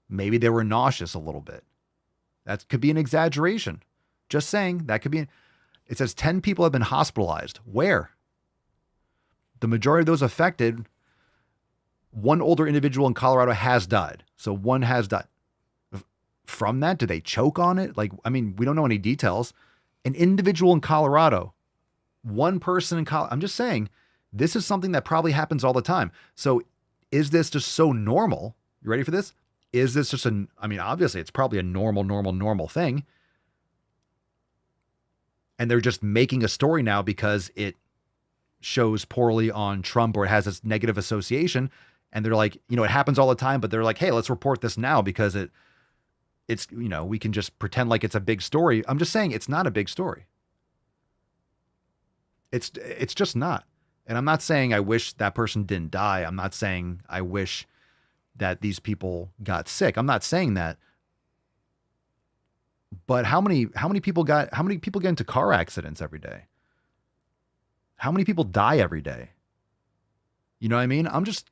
Maybe they were nauseous a little bit. That could be an exaggeration. Just saying, that could be. It says 10 people have been hospitalized. Where? The majority of those affected, one older individual in Colorado has died. So one has died. From that, did they choke on it? We don't know any details. An individual in Colorado, one person in Colorado. I'm just saying, this is something that probably happens all the time. So is this just so normal? You ready for this? Is this just obviously it's probably a normal thing. And they're just making a story now because it shows poorly on Trump or it has this negative association. And they're like, it happens all the time, but they're like, hey, let's report this now because it's, we can just pretend like it's a big story. I'm just saying it's not a big story. It's just not. And I'm not saying I wish that person didn't die. I'm not saying I wish that these people got sick. I'm not saying that. But how many people get into car accidents every day? How many people die every day? You know what I mean? I'm just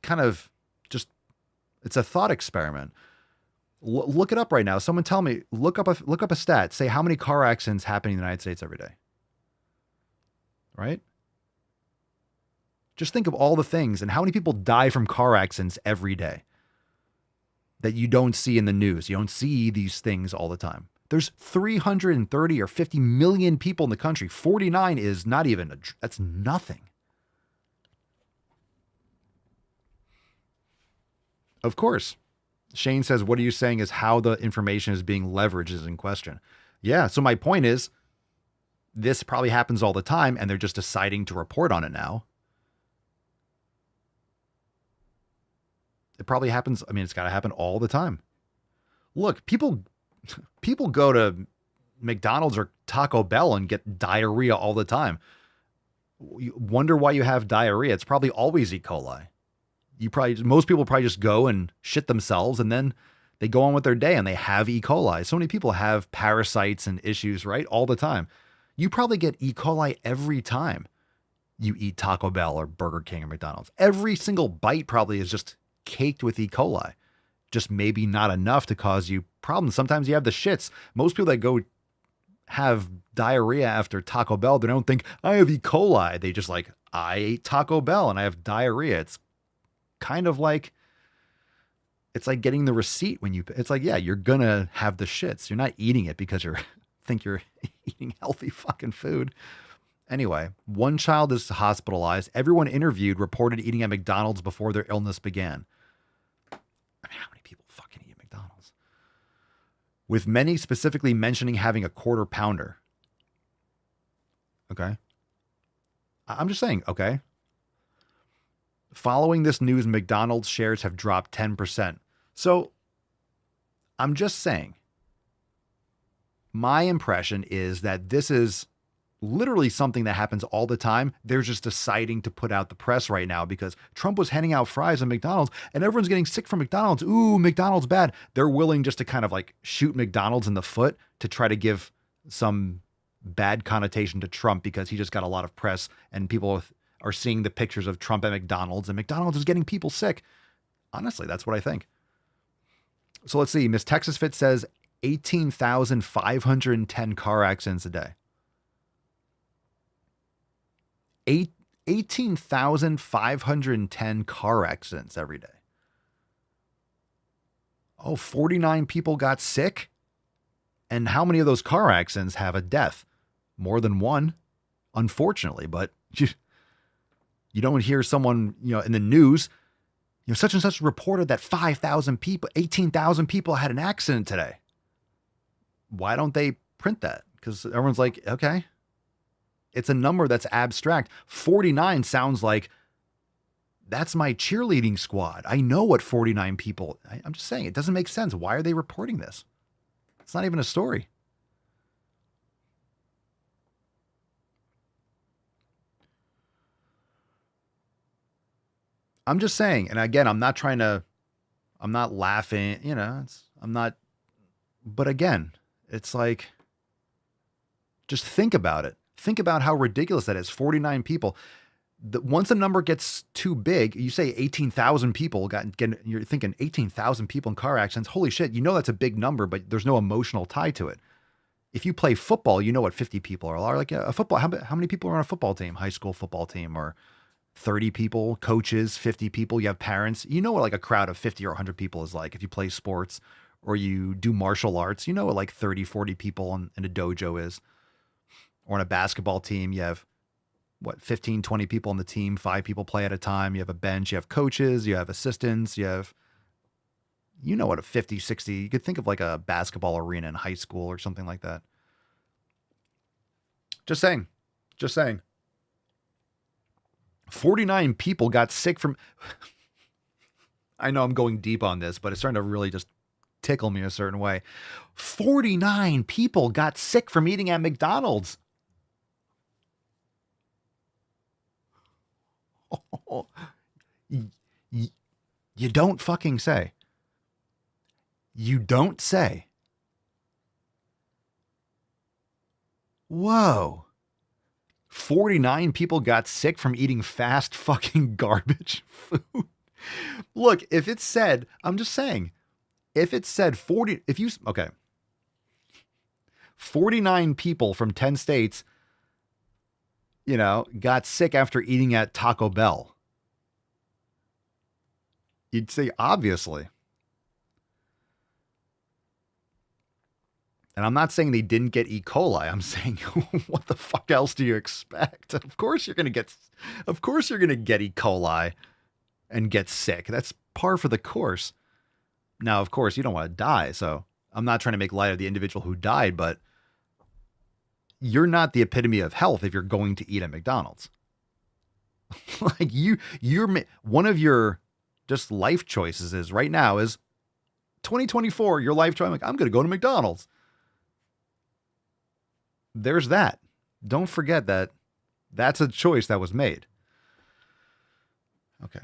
it's a thought experiment. Look it up right now. Someone tell me, look up a stat. Say how many car accidents happen in the United States every day. Right? Just think of all the things and how many people die from car accidents every day that you don't see in the news. You don't see these things all the time. There's 330 or 50 million people in the country. 49 is not even, that's nothing. Of course. Shane says, what are you saying is how the information is being leveraged is in question. Yeah. So my point is this probably happens all the time and they're just deciding to report on it now. It probably happens. It's got to happen all the time. Look, people go to McDonald's or Taco Bell and get diarrhea all the time. You wonder why you have diarrhea. It's probably always E. coli. Most people probably just go and shit themselves and then they go on with their day and they have E. coli. So many people have parasites and issues, right? All the time. You probably get E. coli every time you eat Taco Bell or Burger King or McDonald's. Every single bite probably is just caked with E. coli. Just maybe not enough to cause you problems. Sometimes you have the shits. Most people that go have diarrhea after Taco Bell, they don't think I have E. coli. They just like, I ate Taco Bell and I have diarrhea. It's kind of like, it's like getting the receipt it's like, yeah, you're gonna have the shits. You're not eating it because think you're eating healthy fucking food. Anyway, one child is hospitalized. Everyone interviewed reported eating at McDonald's before their illness began. How many people fucking eat at McDonald's? With many specifically mentioning having a quarter pounder. Okay. I'm just saying, okay. Following this news, McDonald's shares have dropped 10%. So I'm just saying, my impression is that this is literally something that happens all the time. They're just deciding to put out the press right now because Trump was handing out fries at McDonald's and everyone's getting sick from McDonald's. Ooh, McDonald's bad. They're willing just to kind of like shoot McDonald's in the foot to try to give some bad connotation to Trump because he just got a lot of press and people are seeing the pictures of Trump at McDonald's and McDonald's is getting people sick. Honestly, that's what I think. So let's see. Miss Texas Fit says 18,510 car accidents a day. 18,510 car accidents every day. Oh, 49 people got sick? And how many of those car accidents have a death? More than one, unfortunately. But you don't hear someone, in the news, such and such reported that 5,000 people, 18,000 people had an accident today. Why don't they print that? Because everyone's like, okay. It's a number that's abstract. 49 sounds like that's my cheerleading squad. I know what 49 people, I'm just saying, it doesn't make sense. Why are they reporting this? It's not even a story. I'm just saying, and again, I'm not laughing, but again, it's like, just think about it. Think about how ridiculous that is. 49 people. Once a number gets too big, you say 18,000 people you're thinking 18,000 people in car accidents. Holy shit. That's a big number, but there's no emotional tie to it. If you play football, you know what 50 people are. Like a football, how many people are on a football team, high school football team, or 30 people, coaches, 50 people, you have parents. You know what like a crowd of 50 or 100 people is like if you play sports or you do martial arts. You know what like 30, 40 people in a dojo is. Or on a basketball team, you have, 15, 20 people on the team, 5 people play at a time. You have a bench, you have coaches, you have assistants, you know what a 50, 60, you could think of like a basketball arena in high school or something like that. Just saying. 49 people got sick from, I know I'm going deep on this, but it's starting to really just tickle me a certain way. 49 people got sick from eating at McDonald's. You don't fucking say. You don't say. Whoa. 49 people got sick from eating fast fucking garbage food. Look, if it said, I'm just saying, if it said 49 people from 10 states, got sick after eating at Taco Bell. You'd say, obviously. And I'm not saying they didn't get E. coli. I'm saying, what the fuck else do you expect? Of course you're going to get E. coli and get sick. That's par for the course. Now, of course, you don't want to die. So I'm not trying to make light of the individual who died, but you're not the epitome of health if you're going to eat at McDonald's. Like you're one of your just life choices is right now is 2024, your life choice. I'm going to go to McDonald's. There's that. Don't forget that that's a choice that was made. Okay.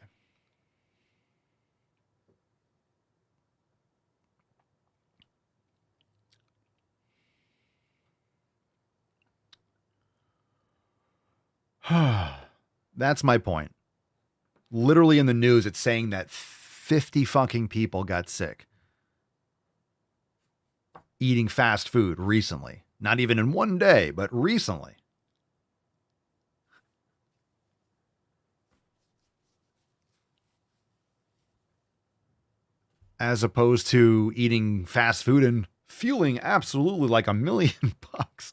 That's my point. Literally in the news, it's saying that 50 fucking people got sick eating fast food recently. Not even in one day, but recently. As opposed to eating fast food and feeling absolutely like $1,000,000.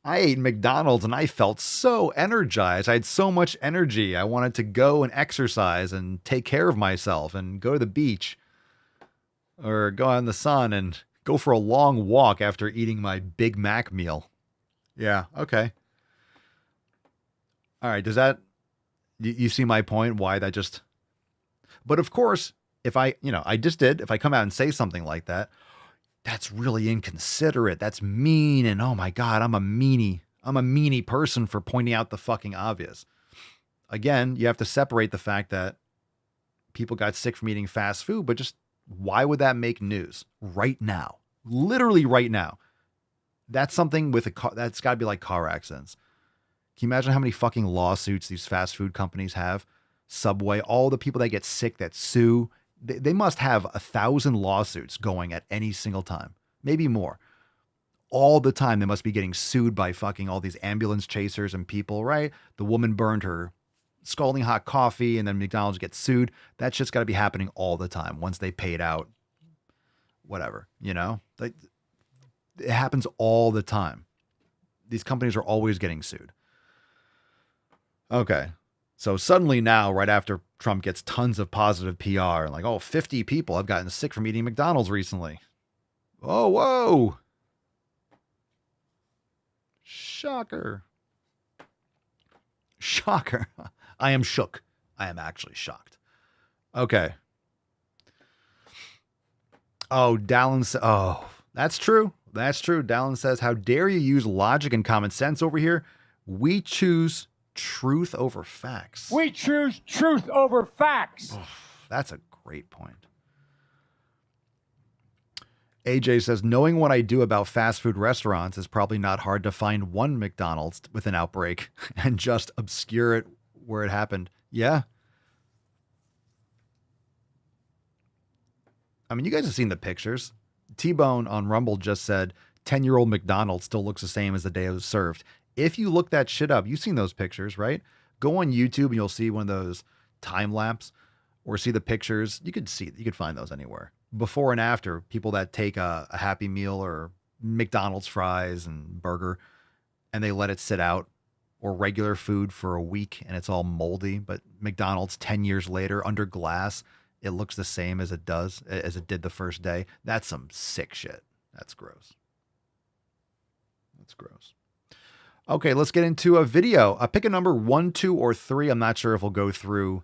I ate McDonald's and I felt so energized. I had so much energy. I wanted to go and exercise and take care of myself and go to the beach or go out in the sun and go for a long walk after eating my Big Mac meal. Yeah, okay. All right, does that You see my point? Why that just... But of course, if I come out and say something like that, that's really inconsiderate. That's mean. And oh my God, I'm a meanie person for pointing out the fucking obvious. Again, you have to separate the fact that people got sick from eating fast food, but just why would that make news right now? Literally right now. That's something with a car. That's got to be like car accidents. Can you imagine how many fucking lawsuits these fast food companies have? Subway, all the people that get sick that sue, they must have 1,000 lawsuits going at any single time, maybe more. All the time they must be getting sued by fucking all these ambulance chasers and people, right? The woman burned her scalding hot coffee and then McDonald's gets sued. That shit's got to be happening all the time once they paid out whatever, Like, it happens all the time. These companies are always getting sued. Okay. So suddenly now, right after Trump gets tons of positive PR, like, 50 people have gotten sick from eating McDonald's recently. Oh, whoa. Shocker. Shocker. I am shook. I am actually shocked. Okay. Oh, Dallin. Oh, that's true. That's true. Dallin says, how dare you use logic and common sense over here? We choose truth over facts. We choose truth over facts. Oh, that's a great point. AJ says, knowing what I do about fast food restaurants is probably not hard to find one McDonald's with an outbreak and just obscure it where it happened. Yeah. I mean, you guys have seen the pictures. T-Bone on Rumble just said 10-year-old McDonald's still looks the same as the day it was served. If you look that shit up, you've seen those pictures, right? Go on YouTube and you'll see one of those time lapse or see the pictures. You could find those anywhere. Before and after, people that take a Happy Meal or McDonald's fries and burger and they let it sit out, or regular food for a week and it's all moldy, but McDonald's 10 years later under glass, it looks the same as it did the first day. That's some sick shit. That's gross. That's gross. Okay, let's get into a video. Pick a number 1, 2, or 3. I'm not sure if we'll go through.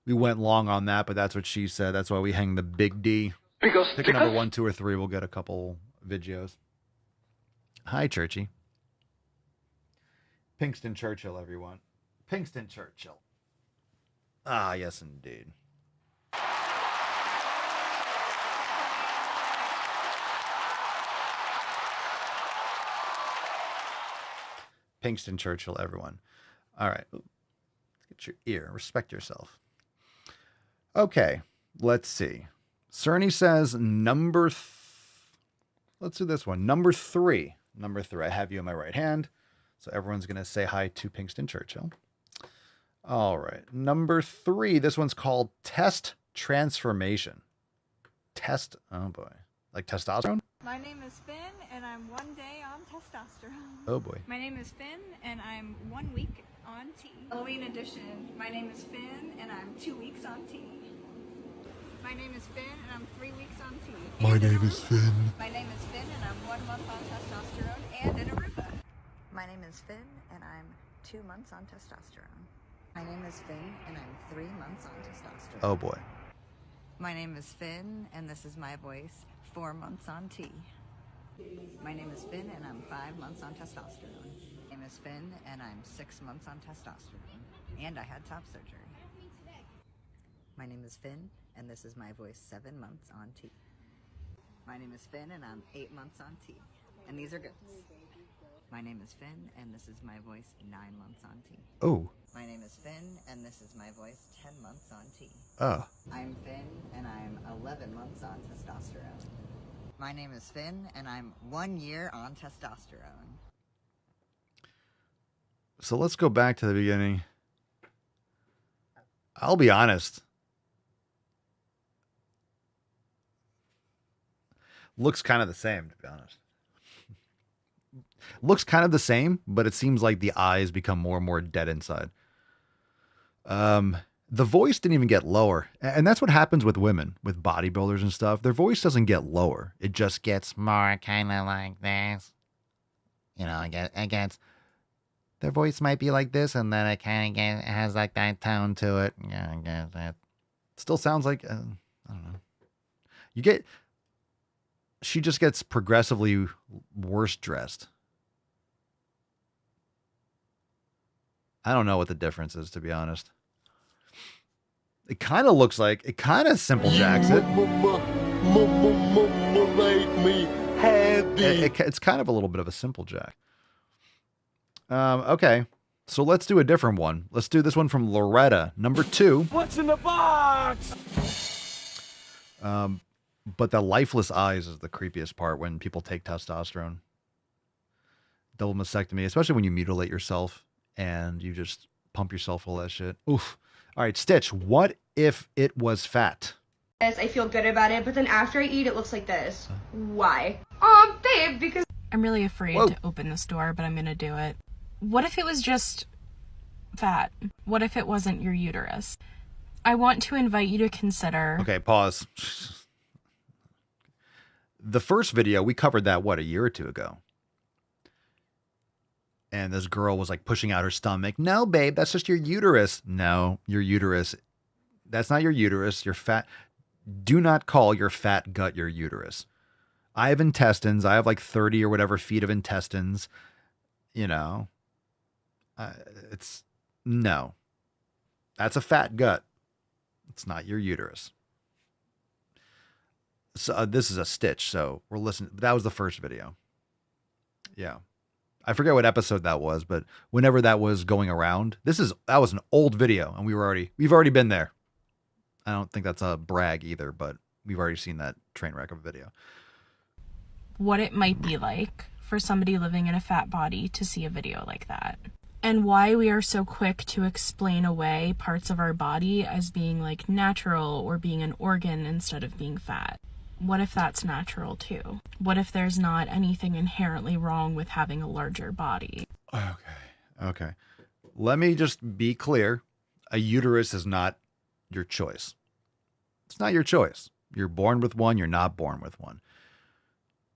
We went long on that, but that's what she said. That's why we hang the big D. Pick a number 1, 2, or 3. We'll get a couple videos. Hi, Churchy. Pinkston Churchill, everyone. Pinkston Churchill. Ah, yes, indeed. Pinkston Churchill, everyone. All right. Let's get your ear. Respect yourself. Okay. Let's see. Cerny says let's do this one. Number 3. Number 3. I have you in my right hand. So everyone's going to say hi to Pinkston Churchill. All right. Number 3. This one's called Test Transformation. Test. Oh, boy. Like testosterone? My name is Finn, and I'm 1 day on testosterone. Oh, boy. My name is Finn, and I'm 1 week on T. Halloween edition. My name is Finn, and I'm 2 weeks on T. My name is Finn, and I'm 3 weeks on T. My name is Finn. My name is Finn, and I'm 1 month on testosterone and in Aruba. My name is Finn, and I'm 2 months on testosterone. My name is Finn, and I'm 3 months on testosterone. Oh, boy. My name is Finn, and this is my voice, 4 months on T. My name is Finn, and I'm 5 months on testosterone. My name is Finn, and I'm 6 months on testosterone. And I had top surgery. My name is Finn, and this is my voice, 7 months on T. My name is Finn, and I'm 8 months on T. And these are goods. My name is Finn, and this is my voice, 9 months on T. Oh. My name is Finn, and this is my voice, 10 months on T. Oh. I'm Finn, and I'm 11 months on testosterone. My name is Finn, and I'm 1 year on testosterone. So let's go back to the beginning. I'll be honest. Looks kind of the same, to be honest. Looks kind of the same, but it seems like the eyes become more and more dead inside. The voice didn't even get lower. And that's what happens with women, with bodybuilders and stuff. Their voice doesn't get lower. It just gets more kind of like this. You know, it gets... their voice might be like this, and then it has like that tone to it. Yeah, I guess that still sounds like, I don't know. She just gets progressively worse dressed. I don't know what the difference is, to be honest. It kind of looks like, it kind of simple jacks it. It's kind of a little bit of a simple jack. Okay, so let's do a different one. Let's do this one from Loretta, number 2. What's in the box? But the lifeless eyes is the creepiest part when people take testosterone. Double mastectomy, especially when you mutilate yourself and you just pump yourself full of that shit. Oof. All right, Stitch, what if it was fat? I feel good about it, but then after I eat, it looks like this. Why? Babe, because I'm really afraid to open this door, but I'm gonna do it. What if it was just fat? What if it wasn't your uterus? I want to invite you to consider... Okay, pause. The first video, we covered that, what, a year or two ago? And this girl was like pushing out her stomach. No, babe, that's just your uterus. No, your uterus. That's not your uterus. Your fat. Do not call your fat gut your uterus. I have intestines. I have like 30 or whatever feet of intestines. You know, no. That's a fat gut. It's not your uterus. So this is a Stitch. So we're listening. That was the first video. Yeah. I forget what episode that was, but whenever that was going around, that was an old video, and we've already been there. I don't think that's a brag either, but we've already seen that train wreck of a video. What it might be like for somebody living in a fat body to see a video like that. And why we are so quick to explain away parts of our body as being like natural or being an organ instead of being fat. What if that's natural too? What if there's not anything inherently wrong with having a larger body? Okay. Let me just be clear. A uterus is not your choice. It's not your choice. You're born with one. You're not born with one.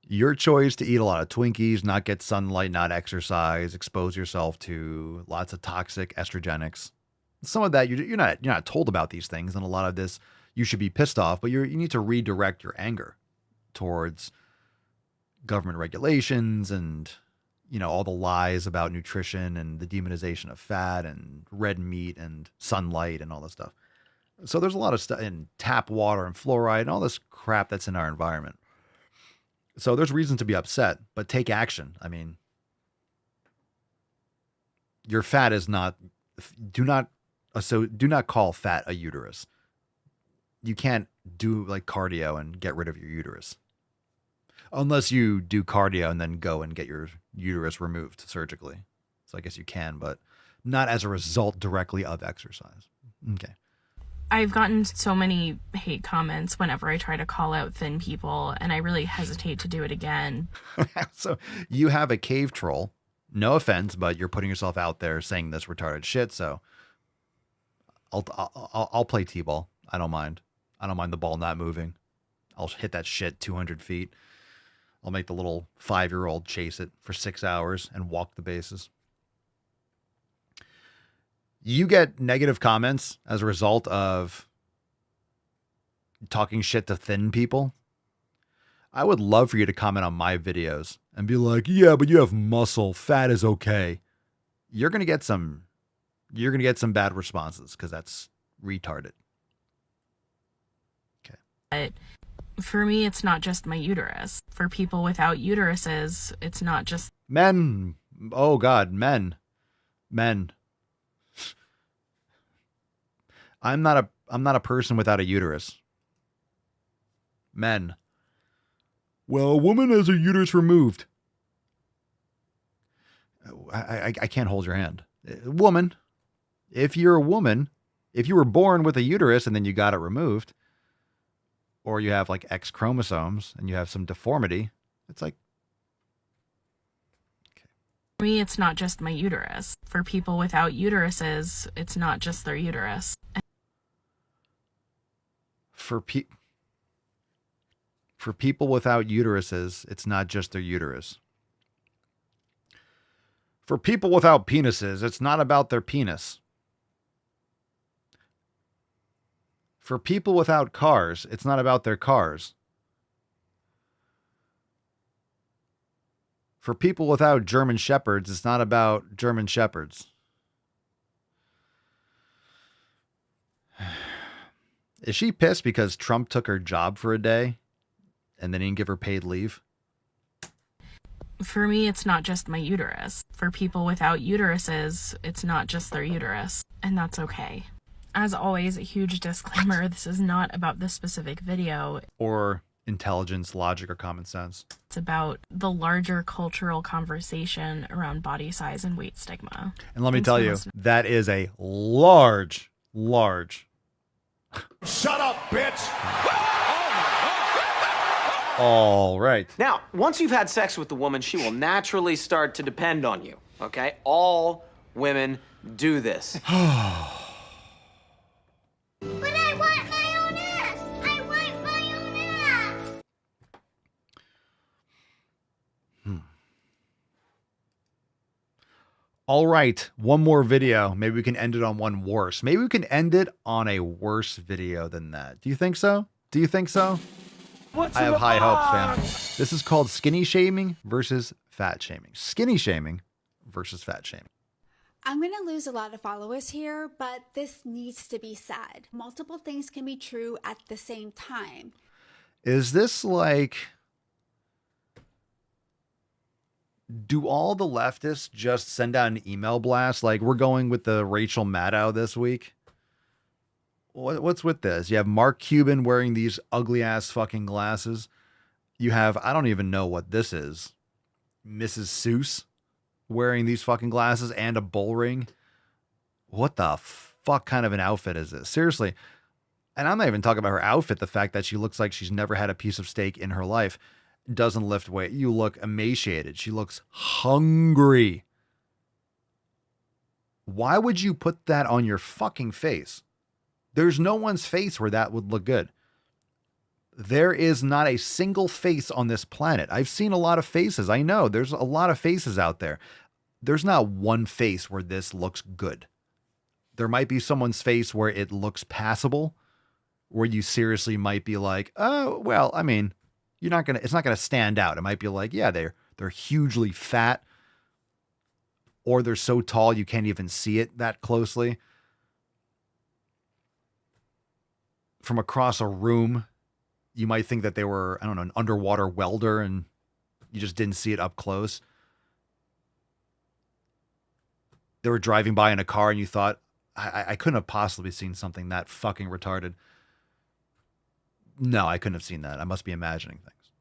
Your choice to eat a lot of Twinkies, not get sunlight, not exercise, expose yourself to lots of toxic estrogenics. Some of that you're not told about these things, and a lot of this you should be pissed off, but you need to redirect your anger towards government regulations and, you know, all the lies about nutrition and the demonization of fat and red meat and sunlight and all this stuff. So there's a lot of stuff in tap water and fluoride and all this crap that's in our environment. So there's reason to be upset, but take action. I mean, your fat is not, do not call fat a uterus. You can't do like cardio and get rid of your uterus. Unless you do cardio and then go and get your uterus removed surgically. So I guess you can, but not as a result directly of exercise. Okay. I've gotten so many hate comments whenever I try to call out thin people, and I really hesitate to do it again. So you have a cave troll. No offense, but you're putting yourself out there saying this retarded shit. So I'll play t-ball. I don't mind. I don't mind the ball not moving. I'll hit that shit 200 feet. I'll make the little 5-year-old chase it for 6 hours and walk the bases. You get negative comments as a result of talking shit to thin people. I would love for you to comment on my videos and be like, yeah, but you have muscle. Fat is okay. You're going to get some bad responses because that's retarded. But for me, it's not just my uterus. For people without uteruses, it's not just... Men. Oh, God. Men. I'm not a person without a uterus. Men. Well, a woman has her uterus removed. I can't hold your hand. Woman. If you're a woman, if you were born with a uterus and then you got it removed, or you have like X chromosomes and you have some deformity, it's like... For me, it's not just my uterus. For people without uteruses, it's not just their uterus. For people without uteruses, it's not just their uterus. For people without penises, it's not about their penis. For people without cars, it's not about their cars. For people without German Shepherds, it's not about German Shepherds. Is she pissed because Trump took her job for a day and then didn't give her paid leave? For me, it's not just my uterus. For people without uteruses, it's not just their uterus, and that's okay. As always, a huge disclaimer, this is not about this specific video. Or intelligence, logic, or common sense. It's about the larger cultural conversation around body size and weight stigma. And let me tell you, that is a large. Shut up, bitch! All right. Now, once you've had sex with the woman, she will naturally start to depend on you, okay? All women do this. But I want my own ass! I want my own ass! All right, one more video. Maybe we can end it on one worse. Maybe we can end it on a worse video than that. Do you think so? Do you think so? I have high hopes, fam. This is called skinny shaming versus fat shaming. Skinny shaming versus fat shaming. I'm going to lose a lot of followers here, but this needs to be said. Multiple things can be true at the same time. Is this like... Do all the leftists just send out an email blast? Like, we're going with the Rachel Maddow this week. What's with this? You have Mark Cuban wearing these ugly ass fucking glasses. You have, I don't even know what this is, Mrs. Seuss wearing these fucking glasses and a bull ring. What the fuck kind of an outfit is this? Seriously. And I'm not even talking about her outfit. The fact that she looks like she's never had a piece of steak in her life. Doesn't lift weight. You look emaciated. She looks hungry. Why would you put that on your fucking face? There's no one's face where that would look good. There is not a single face on this planet. I've seen a lot of faces. I know there's a lot of faces out there. There's not one face where this looks good. There might be someone's face where it looks passable, where you seriously might be like, oh, well, I mean, it's not gonna stand out. It might be like, yeah, they're hugely fat, or they're so tall you can't even see it that closely. From across a room, you might think that they were, I don't know, an underwater welder, and you just didn't see it up close. They were driving by in a car, and you thought, I couldn't have possibly seen something that fucking retarded. No, I couldn't have seen that. I must be imagining things.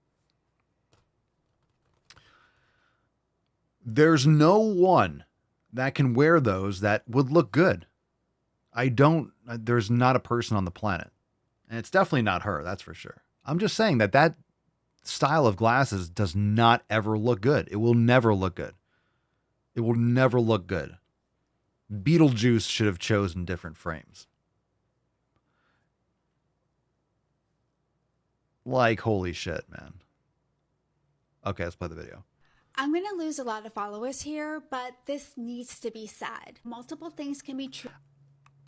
There's no one that can wear those that would look good. There's not a person on the planet. And it's definitely not her, that's for sure. I'm just saying that style of glasses does not ever look good. It will never look good. It will never look good. Beetlejuice should have chosen different frames. Like, holy shit, man. Okay, let's play the video. I'm going to lose a lot of followers here, but this needs to be said. Multiple things can be true.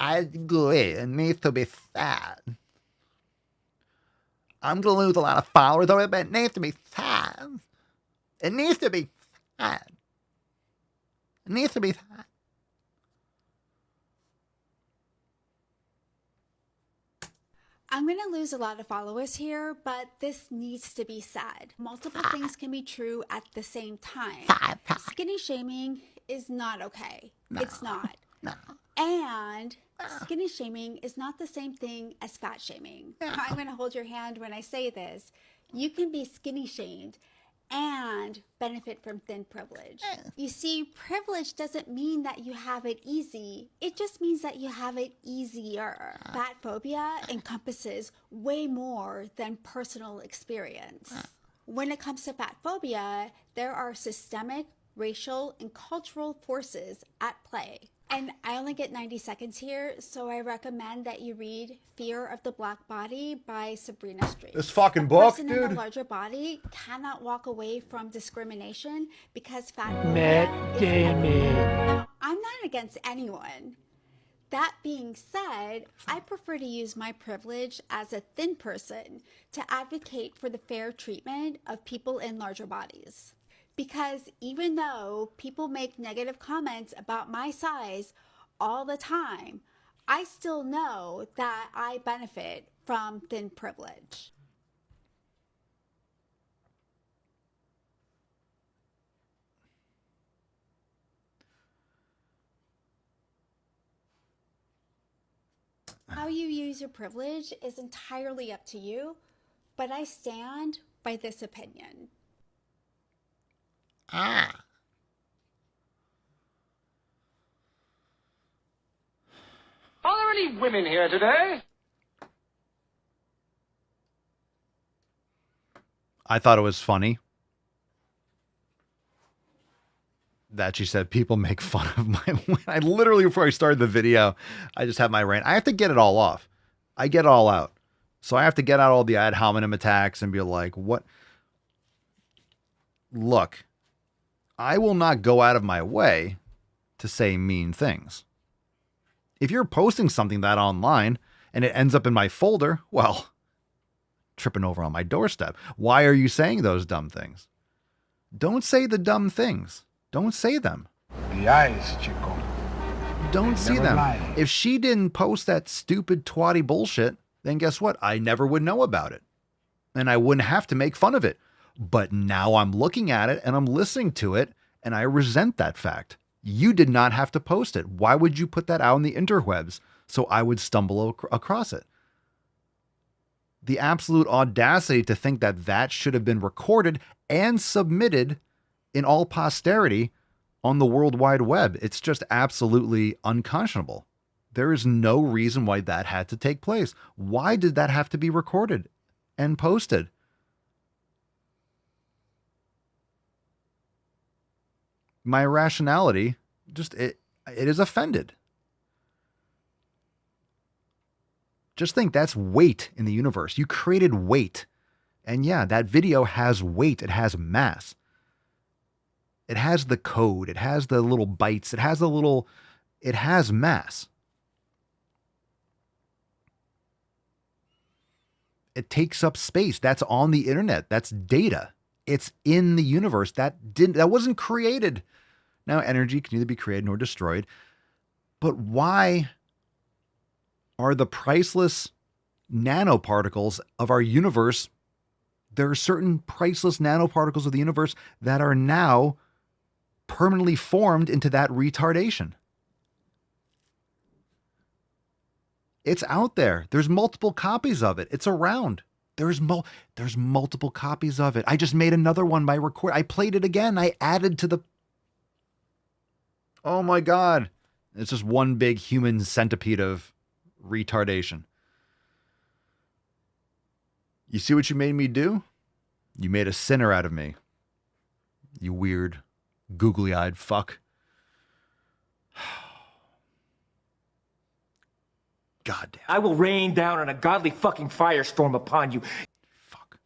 I agree. It needs to be sad. I'm going to lose a lot of followers, but it needs to be sad. It needs to be sad. It needs to be sad. I'm going to lose a lot of followers here, but this needs to be said. Multiple things can be true at the same time. Skinny shaming is not okay. No. It's not. No. And skinny shaming is not the same thing as fat shaming. No. I'm going to hold your hand when I say this. You can be skinny shamed and benefit from thin privilege. You see, privilege doesn't mean that you have it easy. It just means that you have it easier. Fat phobia encompasses way more than personal experience. When it comes to fat phobia, there are systemic, racial, and cultural forces at play. And I only get 90 seconds here, so I recommend that you read Fear of the Black Body by Sabrina Street. This fucking book, dude. A person in a larger body cannot walk away from discrimination because fat Matt Damon. Now, I'm not against anyone. That being said, I prefer to use my privilege as a thin person to advocate for the fair treatment of people in larger bodies. Because even though people make negative comments about my size all the time, I still know that I benefit from thin privilege. How you use your privilege is entirely up to you, but I stand by this opinion. Are there any women here today? I thought it was funny that she said people make fun of my... I literally, before I started the video, I just had my rant. I have to get it all off. I get it all out. So I have to get out all the ad hominem attacks and be like, what? Look, I will not go out of my way to say mean things. If you're posting something that online and it ends up in my folder, well, tripping over on my doorstep. Why are you saying those dumb things? Don't say the dumb things. Don't say them. The eyes, Chico. Don't see never them. lie. If she didn't post that stupid twatty bullshit, then guess what? I never would know about it. And I wouldn't have to make fun of it. But now I'm looking at it and I'm listening to it and I resent that fact. You did not have to post it. Why would you put that out on the interwebs so I would stumble across it? The absolute audacity to think that that should have been recorded and submitted in all posterity on the World Wide Web. It's just absolutely unconscionable. There is no reason why that had to take place. Why did that have to be recorded and posted? My rationality, it is offended. Just think that's weight in the universe. You created weight. And yeah, that video has weight. It has mass. It has the code. It has the little bytes. It has mass. It takes up space. That's on the internet. That's data. It's in the universe. That wasn't created. Now, energy can neither be created nor destroyed. But why are the priceless nanoparticles of our universe? There are certain priceless nanoparticles of the universe that are now permanently formed into that retardation. It's out there. There's multiple copies of it. It's around. There's multiple copies of it. I just made another one by record. I played it again. I added to the... Oh my God. It's just one big human centipede of retardation. You see what you made me do? You made a sinner out of me. You weird, googly-eyed fuck. God damn. I will rain down on a godly fucking firestorm upon you. Fuck.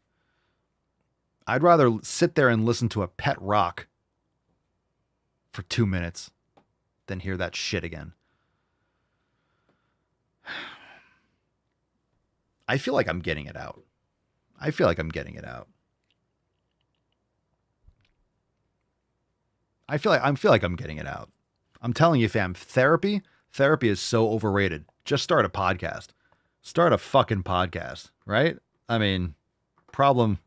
I'd rather sit there and listen to a pet rock for 2 minutes than hear that shit again. I feel like I'm getting it out. I feel like I'm getting it out. I feel like I'm getting it out. I'm telling you, fam, therapy is so overrated. Just start a podcast. Start a fucking podcast, right? I mean, problem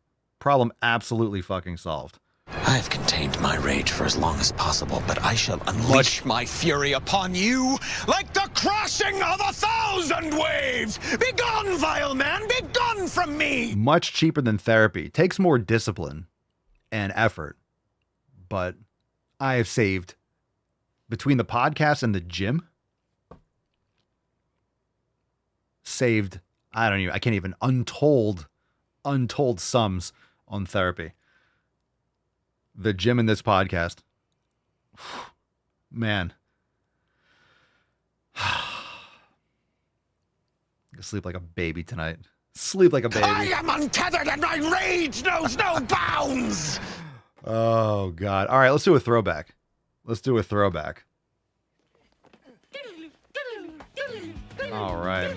absolutely fucking solved. I've contained my rage for as long as possible, but I shall unleash my fury upon you like the crashing of 1,000 waves! Begone, vile man! Begone from me! Much cheaper than therapy. Takes more discipline and effort. But I have saved, between the podcast and the gym, saved, I can't even, untold sums on therapy. The gym and this podcast. Man. Sleep like a baby tonight. Sleep like a baby. I am untethered and my rage knows no bounds. Oh, God. All right, let's do a throwback. All right.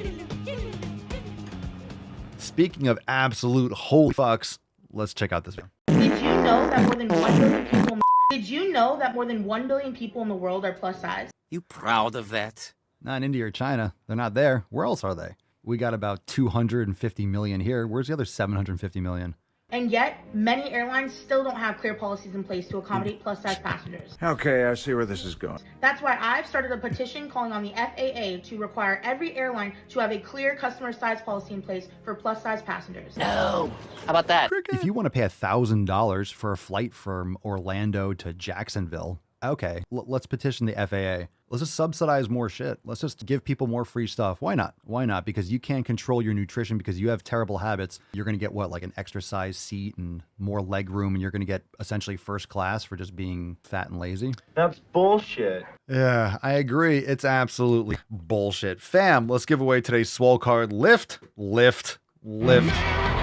Speaking of absolute holy fucks, let's check out this video. Did you know that more than 1 billion people? Did you know that more than 1 billion people in the world are plus size? You proud of that? Not in India or China. They're not there. Where else are they? We got about 250 million here. Where's the other 750 million? And yet, many airlines still don't have clear policies in place to accommodate plus size passengers. Okay, I see where this is going. That's why I've started a petition calling on the FAA to require every airline to have a clear customer size policy in place for plus size passengers. No. How about that? If you want to pay $1,000 for a flight from Orlando to Jacksonville, okay, let's petition the FAA. Let's just subsidize more shit. Let's just give people more free stuff. Why not? Why not? Because you can't control your nutrition because you have terrible habits. You're going to get what, like an extra size seat and more leg room, and you're going to get essentially first class for just being fat and lazy. That's bullshit. Yeah, I agree. It's absolutely bullshit. Fam, let's give away today's swole card. Lift. It's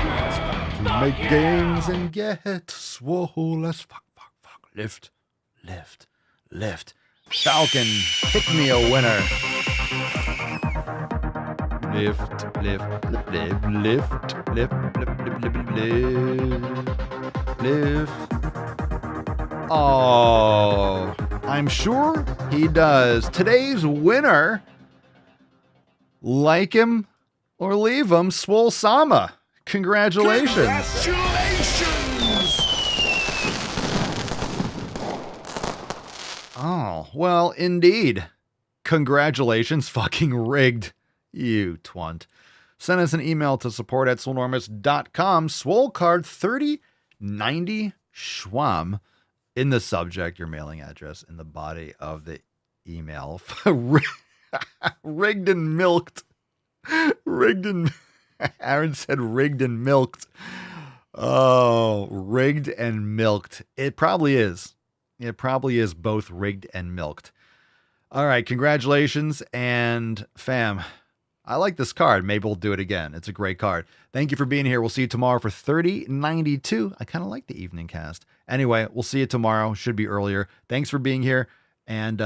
time to make gains and get swole. Let's fuck. Lift. Falcon, pick me a winner. Lift. Oh, I'm sure he does. Today's winner, like him or leave him, Swole Sama. Congratulations. Oh, well, indeed. Congratulations, fucking rigged. You twunt. Send us an email to support@swolenormous.com. Swole card 3090 Schwam. In the subject, your mailing address. In the body of the email. Rigged and milked. Aaron said rigged and milked. Oh, rigged and milked. It probably is. It probably is both rigged and milked. All right, congratulations. And fam, I like this card. Maybe we'll do it again. It's a great card. Thank you for being here. We'll see you tomorrow for 3092. I kind of like the evening cast. Anyway, we'll see you tomorrow. Should be earlier. Thanks for being here. And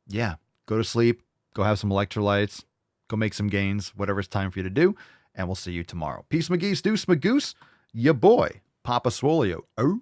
yeah, go to sleep. Go have some electrolytes. Go make some gains. Whatever it's time for you to do. And we'll see you tomorrow. Peace, McGeese, deuce, McGoose. Ya boy, Papa Swolio. Oh.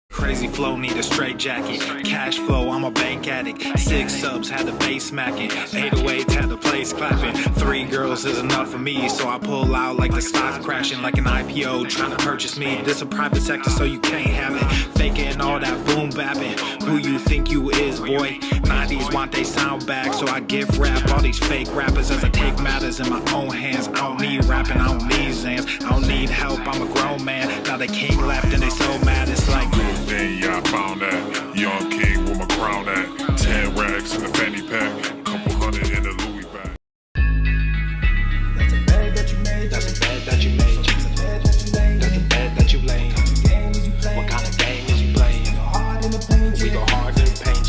Crazy flow, need a straight jacket. Cash flow, I'm a bank addict. 6 subs, had the bass smacking. 808s, had the place clapping. 3 girls is enough for me, so I pull out like the stock crashing. Like an IPO, trying to purchase me. This a private sector, so you can't have it. Faking all that boom bapping. Who you think you is, boy? 90s want they sound back, so I give rap all these fake rappers as I take matters in my own hands. I don't need rapping, I don't need Zans. I don't need help, I'm a grown man. Now they king left and they so mad, it's like... Then yeah, I found that young king with my crown at 10 racks in the fanny pack, couple hundred in the Louis bag. That's a bed that you made. That's a bed that you made. That's a bed that you laid. That's a bed that you laid. What kind of game is you playing? We go hard in the paint. We go hard in the paint.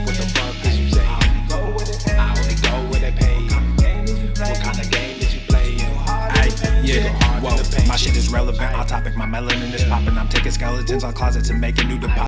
What the fuck is you saying? I only go where they pay. What kind of game is you playing? Yeah, whoa, my shit is relevant. On topic, my melanin is popping. I'm taking skeletons on closets and making new deposits.